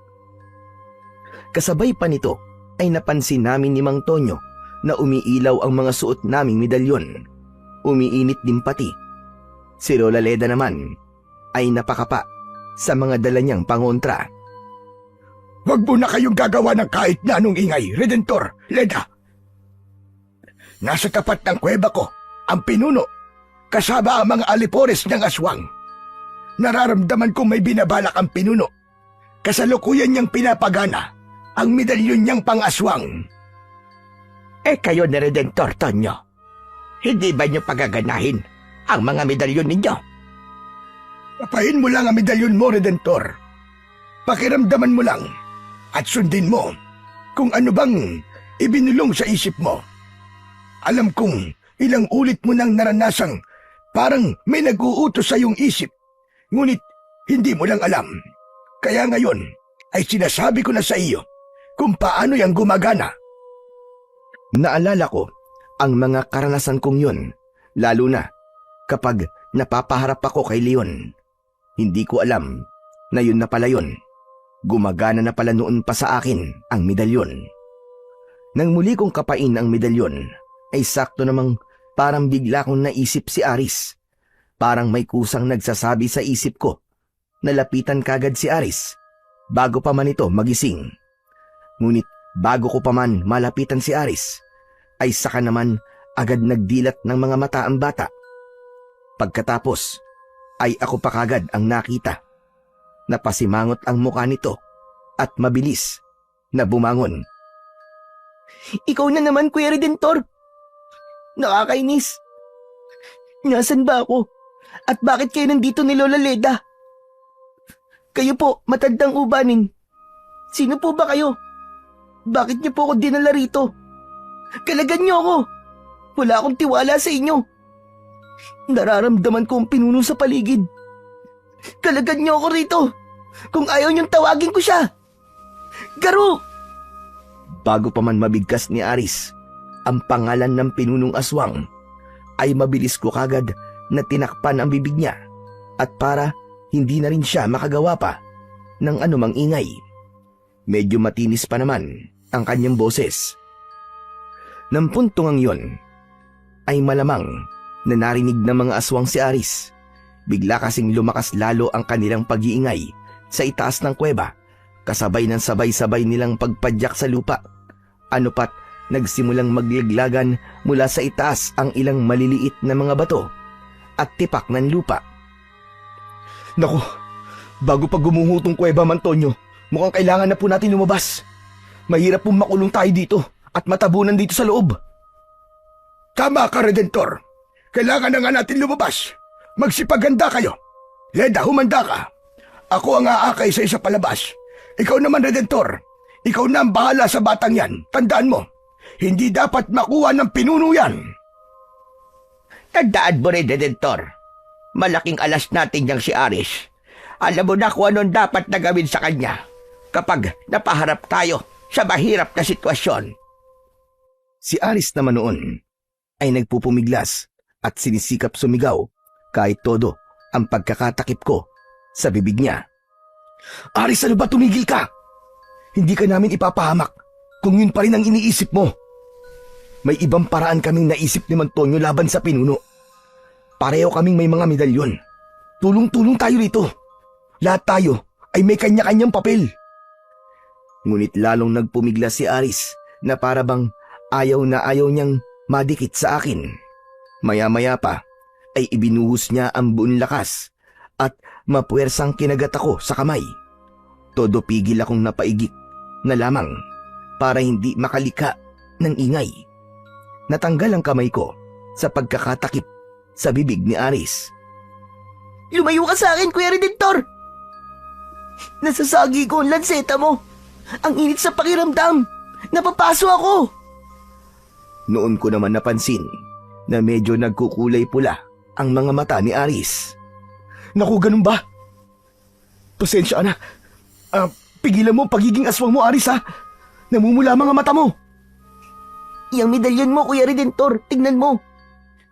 Kasabay pa nito ay napansin namin ni Mang Tonyo na umiilaw ang mga suot naming medalyon. Umiinit din pati. Si Lola Leda naman ay napakapa sa mga dala niyang pangontra. Huwag mo na kayong gagawa ng kahit na anong ingay, Redentor, Leda. Nasa tapat ng kuweba ko, ang pinuno, kasama ang mga alipores ng aswang. Nararamdaman kong may binabalak ang pinuno. Kasalukuyan niyang pinapagana ang medalyon niyang pang-aswang. Kayo ni Redentor, Tonyo. Hindi ba niyo pagaganahin ang mga medalyon ninyo? Papahin mo lang ang medalyon mo, Redentor. Pakiramdaman mo lang at sundin mo kung ano bang ibinulong sa isip mo. Alam kong ilang ulit mo nang naranasang parang may nag-uutos sa iyong isip, ngunit hindi mo lang alam. Kaya ngayon ay sinasabi ko na sa iyo kung paano yan gumagana. Naalala ko ang mga karanasan kong yun, lalo na kapag napapaharap ako kay Leon. Hindi ko alam na yun na pala yun. Gumagana na pala noon pa sa akin ang medalyon. Nang muli kong kapain ang medalyon, ay sakto namang parang bigla kong naisip si Aris. Parang may kusang nagsasabi sa isip ko. Nalapitan kagad si Aris bago pa man ito magising. Ngunit bago ko pa man malapitan si Aris, ay saka naman agad nagdilat ng mga mata ang bata. Pagkatapos, ay ako pa kagad ang nakita. Napasimangot ang mukha nito at mabilis na bumangon. Ikaw na naman, Kuya Redentor. Nakakainis. Nasaan ba ako? At bakit kayo nandito ni Lola Leda? Kayo po, matandang ubanin. Sino po ba kayo? Bakit niyo po ako dinala rito? Kalagan niyo ako. Wala akong tiwala sa inyo. Nararamdaman ko ang pinuno sa paligid. Kalagan niyo ako rito. Kung ayaw niyong tawagin ko siya. Garo! Bago pa man mabigkas ni Aris ang pangalan ng pinunong aswang, ay mabilis ko kagad na tinakpan ang bibig niya at para hindi na rin siya makagawa pa ng anumang ingay. Medyo matinis pa naman ang kanyang boses. Nang puntong ang yon, ay malamang na narinig ng mga aswang si Aris. Bigla kasing lumakas lalo ang kanilang pag-iingay sa itaas ng kuweba, kasabay ng sabay-sabay nilang pagpadyak sa lupa. Ano pat nagsimulang maglaglagan mula sa itaas ang ilang maliliit na mga bato at tipak ng lupa. Naku, bago pa gumuho tong kuweba, Mantonyo, mukhang kailangan na po natin lumabas. Mahirap pong makulong tayo dito at matabunan dito sa loob. Tama ka, Redentor. Kailangan na nga natin lumabas. Magsipaganda kayo. Leda, humanda ka. Ako ang aakay sa isa palabas. Ikaw naman, Redentor. Ikaw na ang bahala sa batang yan. Tandaan mo, hindi dapat makuha ng pinuno yan. Tandaan mo rin, Redentor. Malaking alas natin niyang si Aris. Alam mo na kung anong dapat na gawin sa kanya kapag napaharap tayo sa mahirap na sitwasyon. Si Aris naman noon ay nagpupumiglas at sinisikap sumigaw kahit todo ang pagkakatakip ko sa bibig niya. Aris, ano ba, tumigil ka? Hindi ka namin ipapahamak kung yun pa rin ang iniisip mo. May ibang paraan kaming naisip ni Mantonyo laban sa pinuno. Pareho kaming may mga medalyon. Tulong-tulong tayo rito. Lahat tayo ay may kanya-kanyang papel. Ngunit lalong nagpumiglas si Aris na para bang ayaw na ayaw niyang madikit sa akin. Maya-maya pa ay ibinuhos niya ang buong lakas at mapuwersang kinagat ako sa kamay. Todo pigil akong napaigik na lamang para hindi makalika ng ingay. Natanggal ang kamay ko sa pagkakatakip sa bibig ni Aris. Lumayo ka sa akin, Kuya Redentor! Nasasagi ko ang lanseta mo. Ang init sa pakiramdam. Napapaso ako. Noon ko naman napansin na medyo nagkukulay pula ang mga mata ni Aris. Naku, ganun ba? Pasensya na. Pigilan mo ang pagiging aswang mo, Aris, ha? Namumula mga mata mo. Yang medalyon mo, Kuya Redentor, tignan mo.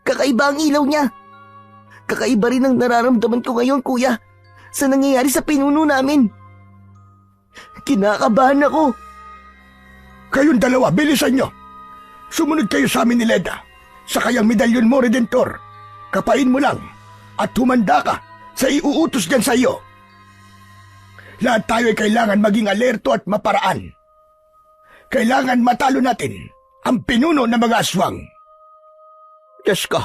Kakaiba ang ilaw niya. Kakaiba rin ang nararamdaman ko ngayon, Kuya, sa nangyayari sa pinuno namin. Kinakabahan ako. Kayong dalawa, bilisan nyo. Sumunod kayo sa amin ni Leda. Sa kayang medalyon mo, Redentor. Kapain mo lang at humanda ka sa iuutos dyan sa iyo. Lahat tayo ay kailangan maging alerto at maparaan. Kailangan matalo natin ang pinuno ng mga aswang. Diyos ko,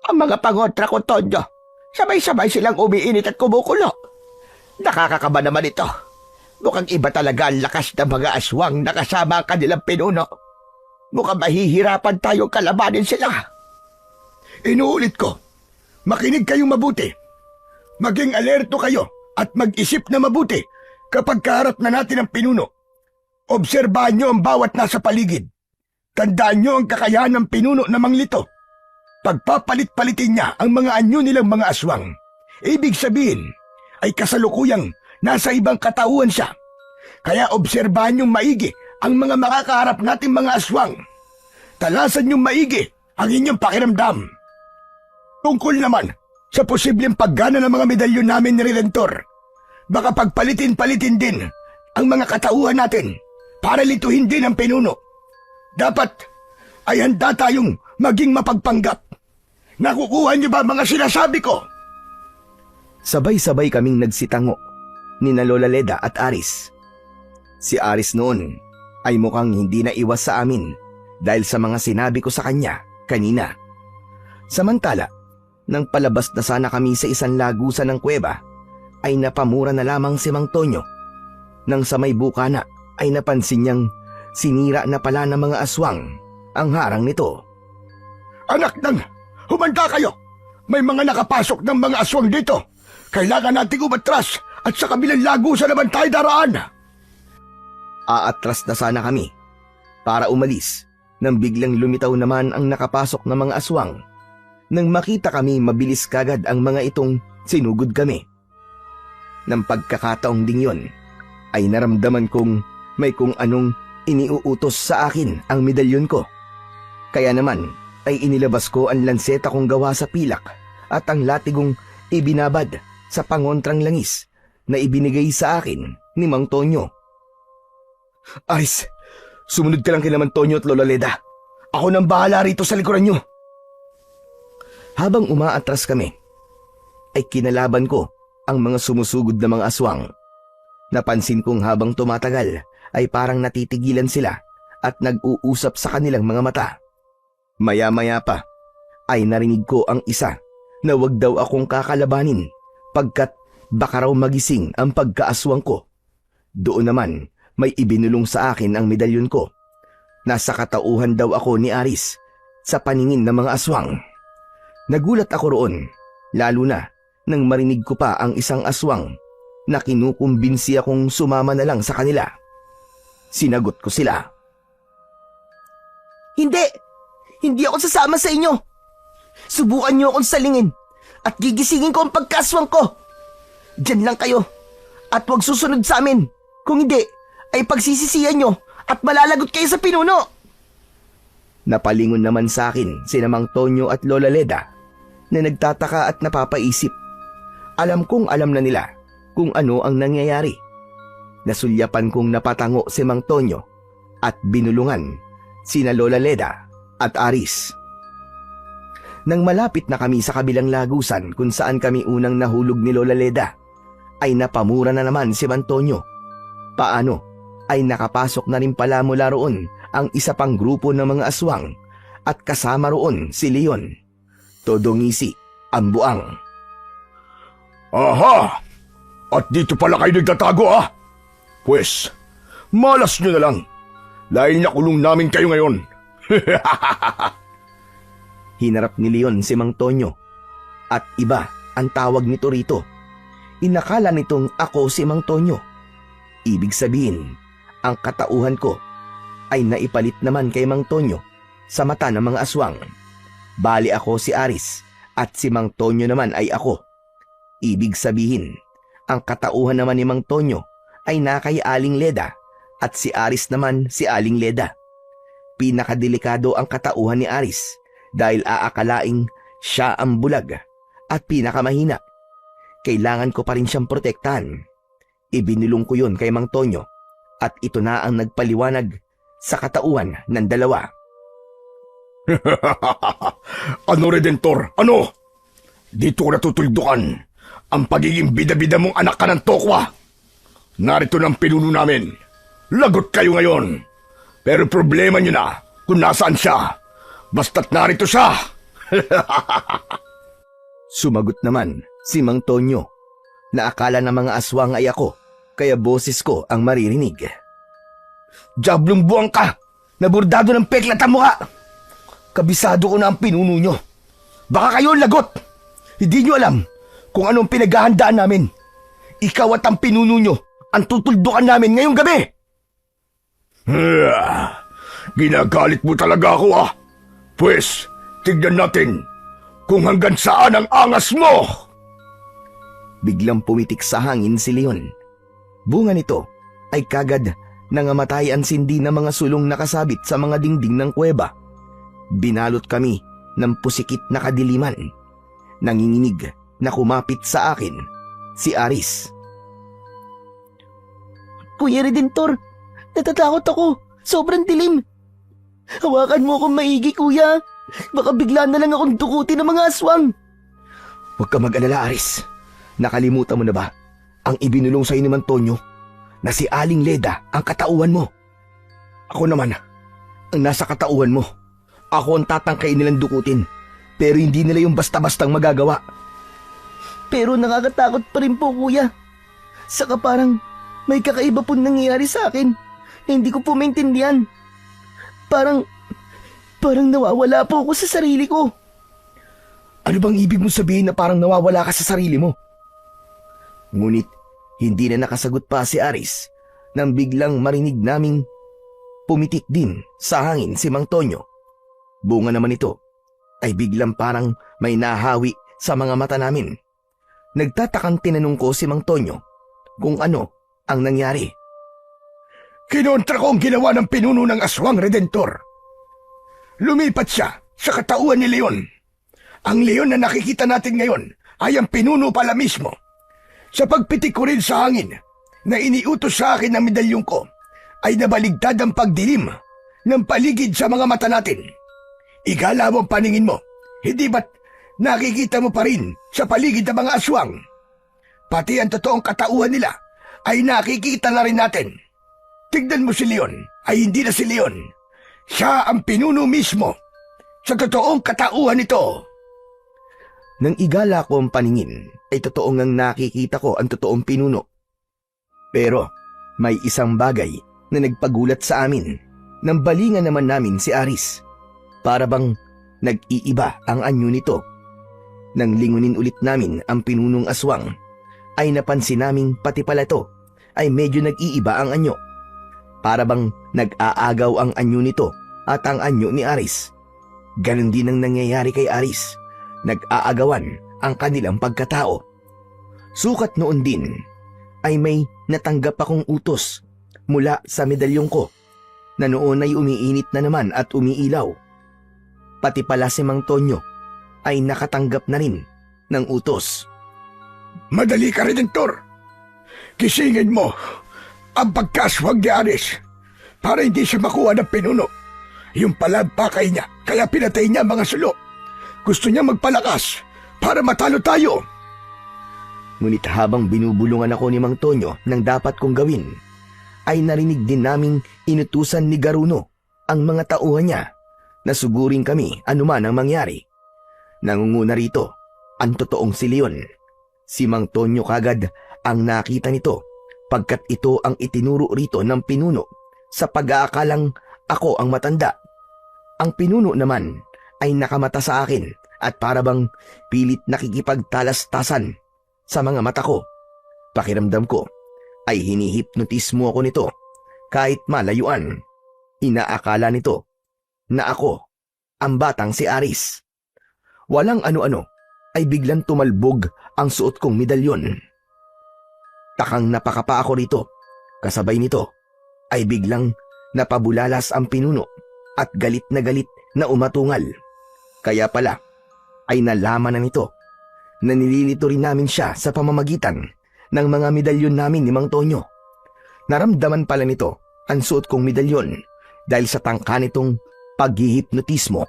ang mga pangontra ko, Tonyo, sabay-sabay silang umiinit at kumukulo. Nakakakaba naman ito. Mukhang iba talaga ang lakas ng mga aswang na kasama ang kanilang pinuno. Mukhang mahihirapan tayong kalabanin sila. Inuulit ko, makinig kayong mabuti. Maging alerto kayo at mag-isip na mabuti kapag kaharap na natin ang pinuno. Obserbahan nyo ang bawat nasa paligid. Tandaan nyo ang kakayahan ng pinuno na manglito. Pagpapalit-palitin niya ang mga anyo nilang mga aswang. Ibig sabihin ay kasalukuyang nasa ibang katauhan siya. Kaya obserbahan niyong maigi ang mga makakaharap nating mga aswang. Talasan niyong maigi ang inyong pakiramdam. Tungkol naman sa posibleng paggana ng mga medalyon namin ni Redentor, baka pagpalitin-palitin din ang mga katauhan natin para lituhin din ang pinuno. Dapat ay handa tayong maging mapagpanggap. Nakukuha niyo ba mga sinasabi ko? Sabay-sabay kaming nagsitango ni na Lola Leda at Aris. Si Aris noon ay mukhang hindi na iwas sa amin dahil sa mga sinabi ko sa kanya kanina. Samantala, nang palabas na sana kami sa isang lagusan ng kuweba, ay napamura na lamang si Mang Tonyo. Nang sa may bukana ay napansin niyang sinira na pala ng mga aswang ang harang nito. Anak nang, humanda kayo! May mga nakapasok ng mga aswang dito. Kailangan nating umatras at sa kabilang lagusan naman tayo daraan. Aatras na sana kami para umalis nang biglang lumitaw naman ang nakapasok na mga aswang. Nang makita kami, mabilis kagad ang mga itong sinugod kami. Nang pagkakataong ding yon, ay naramdaman kong may kung anong iniuutos sa akin ang medalyon ko. Kaya naman ay inilabas ko ang lanseta kong gawa sa pilak at ang latigong ibinabad sa pangontrang langis na ibinigay sa akin ni Mang Tonyo. Aris, sumunod ka lang kay Mang Tonyo at Lola Leda. Ako nang bahala rito sa likuran nyo. Habang umaatras kami, ay kinalaban ko ang mga sumusugod na mga aswang. Napansin kong habang tumatagal ay parang natitigilan sila at nag-uusap sa kanilang mga mata. Maya-maya pa ay narinig ko ang isa na wag daw akong kakalabanin pagkat baka raw magising ang pagkaaswang ko. Doon naman may ibinulong sa akin ang medalyon ko. Nasa katauhan daw ako ni Aris sa paningin ng mga aswang. Nagulat ako roon, lalo na nang marinig ko pa ang isang aswang na kinukumbinsi akong sumama na lang sa kanila. Sinagot ko sila. Hindi! Hindi ako sasama sa inyo! Subukan niyo akong salingin at gigisingin ko ang pagkaswang ko! Diyan lang kayo at huwag susunod sa amin. Kung hindi, ay pagsisisihan nyo at malalagot kayo sa pinuno! Napalingon naman sa akin sina Mang Tonyo at Lola Leda na nagtataka at napapaisip. Alam kong alam na nila kung ano ang nangyayari. Nasulyapan kong napatango si Mang Tonyo at binulungan sina Lola Leda at Aris. Nang malapit na kami sa kabilang lagusan kung saan kami unang nahulog ni Lola Leda, ay napamura na naman si Mang Tonyo. Paano ay nakapasok na rin pala mula roon ang isa pang grupo ng mga aswang at kasama roon si Leon. Todo ngisi ang buang. Aha! At dito pala kayo nagtatago, ah? Pwes, malas nyo na lang. Dahil nakulong namin kayo ngayon. Hinarap ni Leon si Mang Tonyo at iba ang tawag nito rito. Inakala nitong ako si Mang Tonyo. Ibig sabihin, ang katauhan ko ay naipalit naman kay Mang Tonyo sa mata ng mga aswang. Bali ako si Aris at si Mang Tonyo naman ay ako. Ibig sabihin, ang katauhan naman ni Mang Tonyo ay nakay Aling Leda at si Aris naman si Aling Leda. Pinakadelikado ang katauhan ni Aris dahil aakalaing siya ang bulag at pinakamahina. Kailangan ko pa rin siyang protektahan. Ibinulong ko yun kay Mang Tonyo at ito na ang nagpaliwanag sa katauhan ng dalawa. Ano, Redentor? Ano? Dito ko natutuldukan ang pagiging bida-bida mong anak ka ng tokwa. Narito ng pinuno namin. Lagot kayo ngayon. Pero problema nyo na kung nasaan siya. Basta't narito siya. Sumagot naman si Mang Tonyo na akala ng mga aswang ay ako, kaya boses ko ang maririnig. Diablong buwang ka! Naburdado ng peklat ang mukha! Kabisado ko na ang pinuno nyo. Baka kayo ang lagot! Hindi nyo alam kung anong pinaghahandaan namin. Ikaw at ang pinuno nyo ang tutuldukan namin ngayong gabi! Ginagalit mo talaga ako ah! Pwes, tignan natin kung hanggang saan ang angas mo! Biglang pumitik sa hangin si Leon. Bunga nito ay kagad nangamatay ang sindi ng mga sulong nakasabit sa mga dingding ng kuweba. Binalot kami ng pusikit na kadiliman. Nanginginig na kumapit sa akin si Aris. Kuya Redentor, natatakot ako. Sobrang dilim. Hawakan mo akong maigi, kuya. Baka bigla na lang akong dukutin ng mga aswang. Huwag ka mag-alala, Aris. Nakalimutan mo na ba ang ibinulong sa'yo ni Mang Tonyo na si Aling Leda ang katauhan mo? Ako naman, ang nasa katauhan mo. Ako ang tatangkain nilang dukutin, pero hindi nila yung basta-bastang magagawa. Pero nakakatakot pa rin po, kuya. Saka parang may kakaiba po nangyayari sa akin na hindi ko po maintindihan. Parang nawawala po ako sa sarili ko. Ano bang ibig mo sabihin na parang nawawala ka sa sarili mo? Ngunit hindi na nakasagot pa si Aris nang biglang marinig naming pumitik din sa hangin si Mang Tonyo. Bunga naman ito ay biglang parang may nahawi sa mga mata namin. Nagtatakang tinanong ko si Mang Tonyo kung ano ang nangyari. Kinontra ko ang ginawa ng pinuno ng aswang, Redentor. Lumipat siya sa katauhan ni Leon. Ang Leon na nakikita natin ngayon ay ang pinuno pala mismo. Sa pagpitik ko rin sa hangin na iniutos sa akin ng medalyong ko, ay nabaligtad ang pagdilim ng paligid sa mga mata natin. Igala mo ang paningin mo, hindi ba't nakikita mo pa rin sa paligid ng mga aswang? Pati ang totoong katauhan nila ay nakikita na rin natin. Tignan mo si Leon, ay hindi na si Leon. Siya ang pinuno mismo sa totoong katauhan nito. Nang igala ko ang paningin, ay totoong ngang nakikita ko ang totoong pinuno. Pero may isang bagay na nagpagulat sa amin. Nang balingan naman namin si Aris. Para bang nag-iiba ang anyo nito. Nang lingunin ulit namin ang pinunong aswang, ay napansin naming pati pala to ay medyo nag-iiba ang anyo. Para bang nag-aagaw ang anyo nito at ang anyo ni Aris. Ganon din ang nangyayari kay Aris. Nag-aagawan ang kanilang pagkatao. Sukat noon din ay may natanggap akong utos mula sa medalyong ko na noon ay umiinit na naman at umiilaw. Pati pala si Mang Tonyo ay nakatanggap na rin ng utos. Madali ka, Redentor. Kisingin mo ang pagkaswag ni Aris para hindi siya makuha ng pinuno. Yung palagpakay niya, kaya pinatay niya ang mga sulo. Gusto niya magpalakas para matalo tayo. Ngunit habang binubulungan ako ni Mang Tonyo ng dapat kong gawin, ay narinig din naming inutusan ni Garuno ang mga tauhan niya na sugurin kami anuman ang mangyari. Nangunguna rito ang totoong si Leon. Si Mang Tonyo kagad ang nakita nito pagkat ito ang itinuro rito ng pinuno sa pag-aakalang ako ang matanda. Ang pinuno naman ay nakamata sa akin at parabang pilit nakikipagtalastasan sa mga mata ko. Pakiramdam ko ay hinihipnotismo ako nito kahit malayuan. Inaakala nito na ako ang batang si Aris. Walang ano-ano ay biglang tumalbog ang suot kong medalyon. Takang napakapa ako rito. Kasabay nito ay biglang napabulalas ang pinuno at galit na umatungal. Kaya pala ay nalaman na nito na nililito rin namin siya sa pamamagitan ng mga medalyon namin ni Mang Tonyo. Naramdaman pala nito ang suot kong medalyon dahil sa tangka nitong paghihipnotismo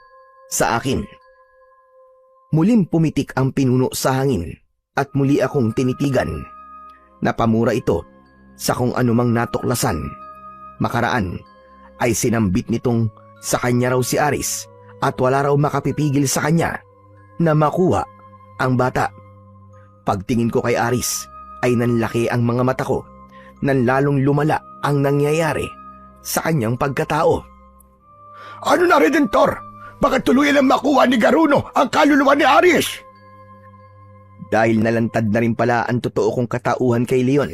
sa akin. Muling pumitik ang pinuno sa hangin at muli akong tinitigan. Napamura ito sa kung anumang natuklasan. Makaraan ay sinambit nitong sa kanya raw si Aris at wala raw makapipigil sa kanya na makuha ang bata. Pagtingin ko kay Aris ay nanlaki ang mga mata ko, nanlalong lumala ang nangyayari sa kanyang pagkatao. Ano na, Redentor? Bakit tuluyan ang makuha ni Garuno ang kaluluwa ni Aris? Dahil nalantad na rin pala ang totoo kong katauhan kay Leon,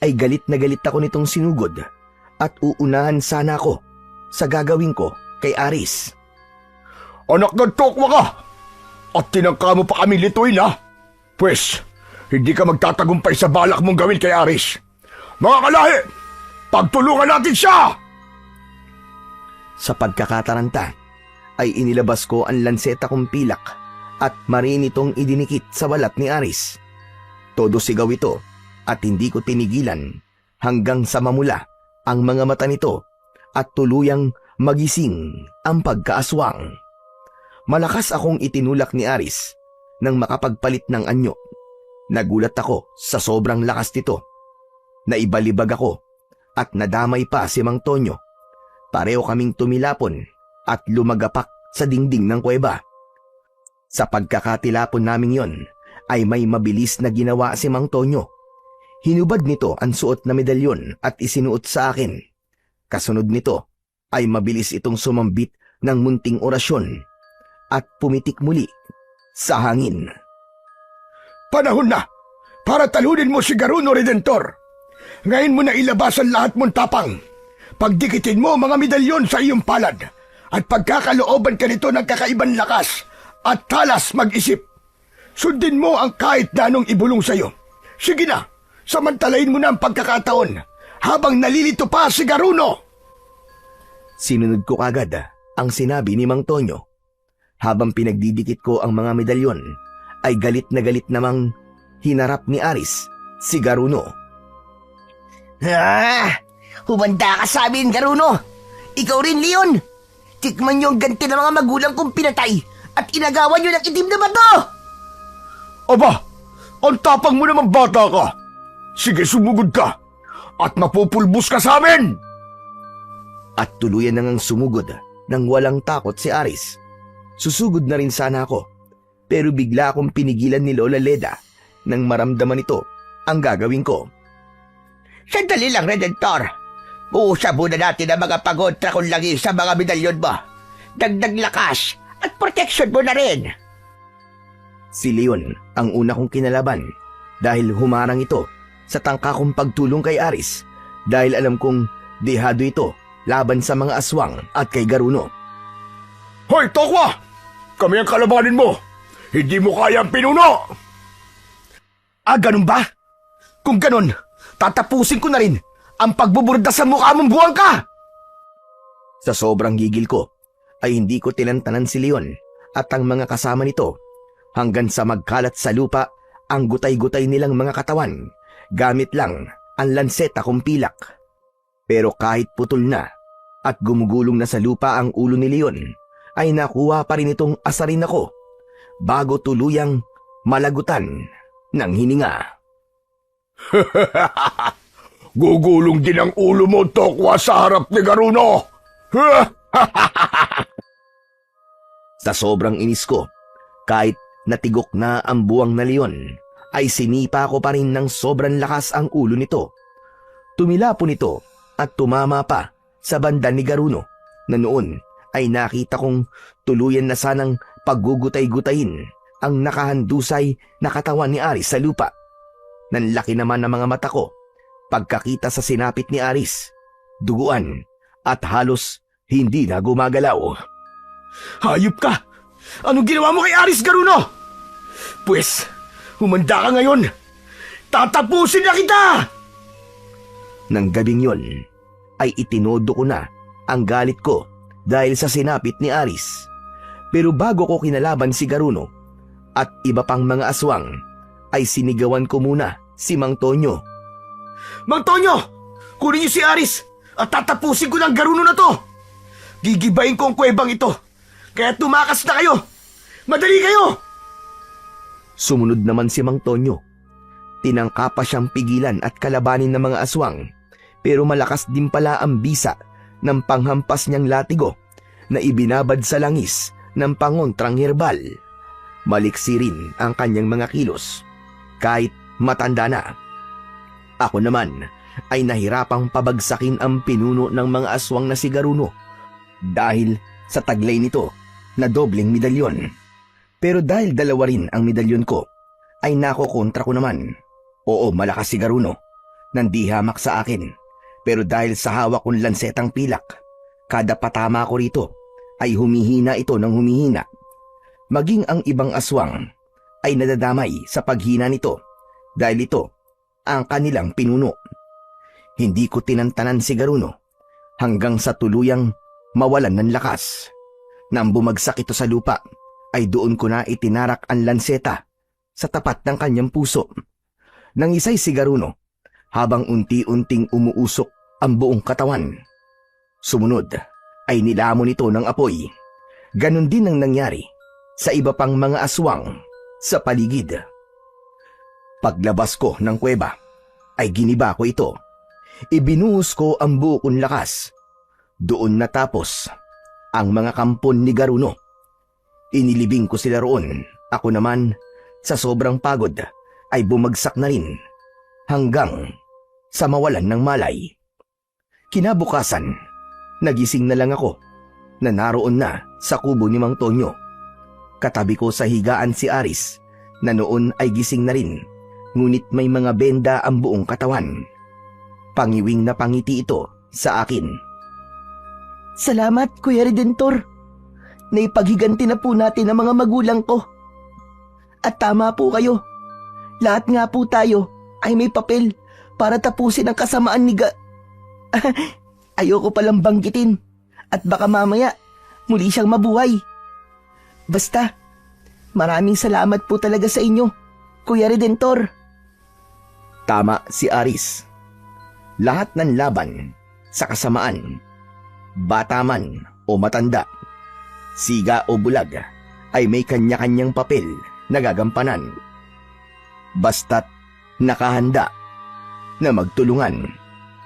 ay galit na galit ako nitong sinugod at uunahan sana ako sa gagawin ko kay Aris. Anak ng tokwa ka! At tinangka mo pa kami lituin, ha? Pwes, hindi ka magtatagumpay sa balak mong gawin kay Aris. Mga kalahi, pagtulungan natin siya! Sa pagkakataranta, ay inilabas ko ang lanseta kong pilak at marin itong idinikit sa balat ni Aris. Todo sigaw ito at hindi ko tinigilan hanggang sa mamula ang mga mata nito at tuluyang magising ang pagkaaswang. Malakas akong itinulak ni Aris nang makapagpalit ng anyo. Nagulat ako sa sobrang lakas nito. Naibalibag ako at nadamay pa si Mang Tonyo. Pareho kaming tumilapon at lumagapak sa dingding ng kuweba. Sa pagkakatilapon namin yon ay may mabilis na ginawa si Mang Tonyo. Hinubad nito ang suot na medalyon at isinuot sa akin. Kasunod nito ay mabilis itong sumambit ng munting orasyon at pumitik muli sa hangin. Panahon na para talunin mo si Garuno, Redentor. Ngayon mo na ilabas ang lahat mong tapang. Pagdikitin mo mga medalyon sa iyong palad at pagkakalooban ka nito ng kakaibang lakas at talas mag-isip. Sundin mo ang kahit na anong ibulong sa iyo. Sige na, samantalain mo na ang pagkakataon habang nalilito pa si Garuno. Sinunod ko kagad ang sinabi ni Mang Tonyo. Habang pinagdidikit ko ang mga medalyon, ay galit na galit namang hinarap ni Aris si Garuno. Humanda ka sa amin, Garuno! Ikaw rin, Leon! Tikman niyo ang ganti ng mga magulang kong pinatay at inagawan niyo ng itim na bato! Aba, ang tapang mo naman, bata ka. Sige, sumugod ka at mapupulbos ka sa amin! At tuluyan nang sumugod nang walang takot si Aris. Susugod na rin sana ako, pero bigla akong pinigilan ni Lola Leda nang maramdaman ito ang gagawin ko. Sandali lang, Redentor. Uusap muna natin ang mga pagontra kong lagi sa mga medalyon mo. Dagdag lakas at protection mo na rin. Si Leon ang una kong kinalaban dahil humarang ito sa tangka kong pagtulong kay Aris dahil alam kong dehado ito laban sa mga aswang at kay Garuno. Hoy, Tokwa! Kami ang kalabanin mo! Hindi mo kaya ang pinuno! Ganun ba? Kung ganun, tatapusin ko na rin ang pagbuburda sa mukha mong buwang ka! Sa sobrang gigil ko, ay hindi ko tinantanan si Leon at ang mga kasama nito hanggang sa magkalat sa lupa ang gutay-gutay nilang mga katawan gamit lang ang lanseta kong pilak. Pero kahit putol na at gumugulong na sa lupa ang ulo ni Leon, ay nakuha pa rin itong asarin ako bago tuluyang malagutan ng hininga. Gugulong din ang ulo mo, Tokwa, sa harap ni Garuno! Sa sobrang inis ko, kahit natigok na ang buwang na Leon, ay sinipa ko pa rin ng sobrang lakas ang ulo nito. Tumilapon ito at tumama pa sa banda ni Garuno na noon ay nakita kong tuluyan na sanang paggugutay-gutayin ang nakahandusay na katawan ni Aris sa lupa. Nanlaki naman ang mga mata ko pagkakita sa sinapit ni Aris, duguan at halos hindi na gumagalaw. Hayop ka! Anong ginawa mo kay Aris Garuno? Pwes, humanda ka ngayon. Tatapusin na kita! Nang gabing yon, ay itinodo ko na ang galit ko dahil sa sinapit ni Aris. Pero bago ko kinalaban si Garuno at iba pang mga aswang, ay sinigawan ko muna si Mang Tonyo. Mang Tonyo! Kunin niyo si Aris at tatapusin ko ng Garuno na to! Gigibayin ko ang kuwebang ito, kaya tumakas na kayo! Madali kayo! Sumunod naman si Mang Tonyo. Tinangka pa siyang pigilan at kalabanin ng mga aswang, pero malakas din pala ang bisa ng panghampas niyang latigo na ibinabad sa langis ng pangontrang herbal. Maliksi rin ang kanyang mga kilos, kahit matanda na. Ako naman ay nahirapang pabagsakin ang pinuno ng mga aswang na si Garuno dahil sa taglay nito na dobleng medalyon. Pero dahil dalawa rin ang medalyon ko, ay nakokontra ko naman. Oo, malakas si Garuno, nandi hamak sa akin. Pero dahil sa hawak kong lansetang pilak, kada patama ko rito ay humihina ito ng humihina. Maging ang ibang aswang ay nadadamay sa paghina nito dahil ito ang kanilang pinuno. Hindi ko tinantanan si Garuno hanggang sa tuluyang mawalan ng lakas. Nang bumagsak ito sa lupa, ay doon ko na itinarak ang lanseta sa tapat ng kanyang puso. Nangisay si Garuno habang unti-unting umuusok ang buong katawan. Sumunod ay nilamon ito ng apoy. Ganon din ang nangyari sa iba pang mga aswang sa paligid. Paglabas ko ng kuweba ay giniba ko ito. Ibinuhos ko ang buo kong lakas. Doon natapos ang mga kampon ni Garuno. Inilibing ko sila roon. Ako naman, sa sobrang pagod, ay bumagsak na rin hanggang sa mawalan ng malay. Kinabukasan, nagising na lang ako na naroon na sa kubo ni Mang Tonyo. Katabi ko sa higaan si Aris na noon ay gising na rin, ngunit may mga benda ang buong katawan. Pangiwing na pangiti ito sa akin. Salamat, Kuya Redentor. Naipaghiganti na po natin ang mga magulang ko. At tama po kayo. Lahat nga po tayo ay may papel para tapusin ang kasamaan ni Ayoko palang banggitin at baka mamaya muli siyang mabuhay. Basta, maraming salamat po talaga sa inyo, Kuya Redentor. Tama si Aris. Lahat ng laban sa kasamaan, bata man o matanda, siga o bulag, ay may kanya-kanyang papel na gagampanan. Basta't nakahanda na magtulungan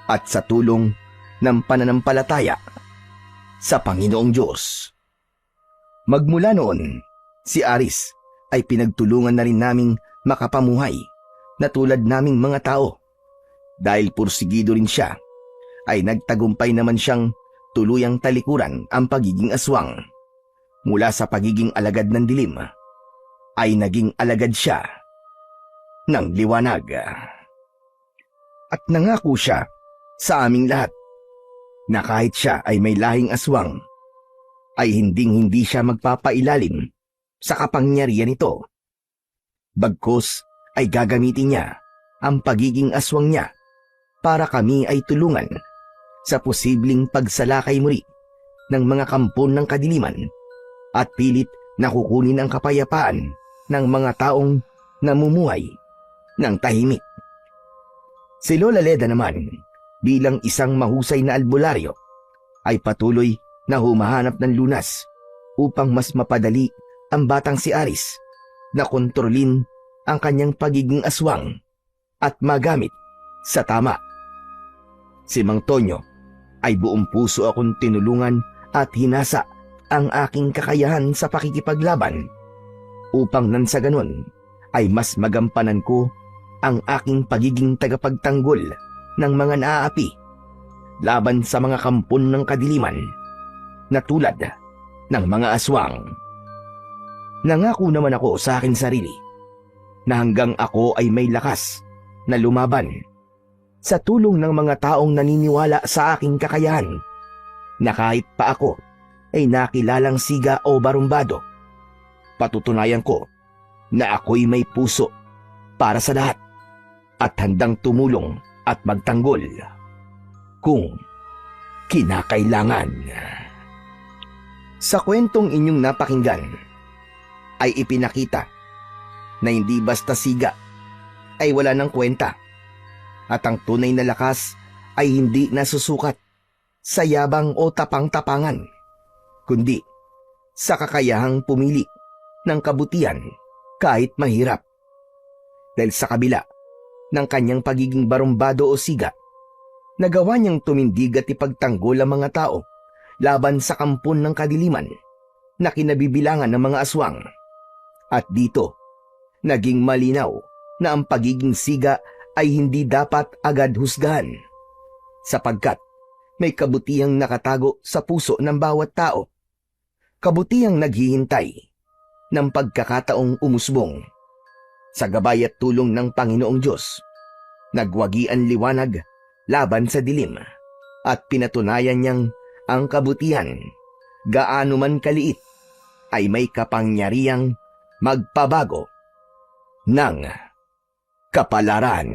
at sa tulong ng pananampalataya sa Panginoong Diyos. Magmula noon, si Aris ay pinagtulungan na rin naming makapamuhay na tulad naming mga tao. Dahil pursigido rin siya, ay nagtagumpay naman siyang tuluyang talikuran ang pagiging aswang. Mula sa pagiging alagad ng dilim, ay naging alagad siya ng liwanag. At nangako siya sa aming lahat na kahit siya ay may lahing aswang, ay hinding-hindi siya magpapailalim sa kapangyarihan nito. Bagkus ay gagamitin niya ang pagiging aswang niya para kami ay tulungan sa posibleng pagsalakay muli ng mga kampon ng kadiliman at pilit na kukunin ang kapayapaan ng mga taong namumuhay ng tahimik. Si Lola Leda naman, bilang isang mahusay na albularyo, ay patuloy na humahanap ng lunas upang mas mapadali ang batang si Aris na kontrolin ang kanyang pagiging aswang at magamit sa tama. Si Mang Tonyo ay buong puso akong tinulungan at hinasa ang aking kakayahan sa pakikipaglaban upang nang sa ganon ay mas magampanan ko ang aking pagiging tagapagtanggol ng mga naaapi laban sa mga kampon ng kadiliman na tulad ng mga aswang. Nangako naman ako sa akin sarili na hanggang ako ay may lakas na lumaban sa tulong ng mga taong naniniwala sa aking kakayahan, na kahit pa ako ay nakilalang siga o barumbado, patutunayan ko na ako'y may puso para sa lahat at handang tumulong at magtanggol kung kinakailangan. Sa kwentong inyong napakinggan ay ipinakita na hindi basta siga ay wala ng kwenta, at ang tunay na lakas ay hindi nasusukat sa yabang o tapang-tapangan, kundi sa kakayahang pumili ng kabutihan kahit mahirap. Dahil sa kabila ng kanyang pagiging barumbado o siga, nagawa niyang tumindig at ipagtanggol ang mga tao laban sa kampon ng kadiliman na kinabibilangan ng mga aswang. At dito, naging malinaw na ang pagiging siga ay hindi dapat agad husgahan, sapagkat may kabutihang nakatago sa puso ng bawat tao. Kabutihang naghihintay ng pagkakataong umusbong. Sa gabay at tulong ng Panginoong Diyos, nagwagi ang liwanag laban sa dilim, at pinatunayan niyang ang kabutihan, gaano man kaliit, ay may kapangyarihang magpabago ng kapalaran.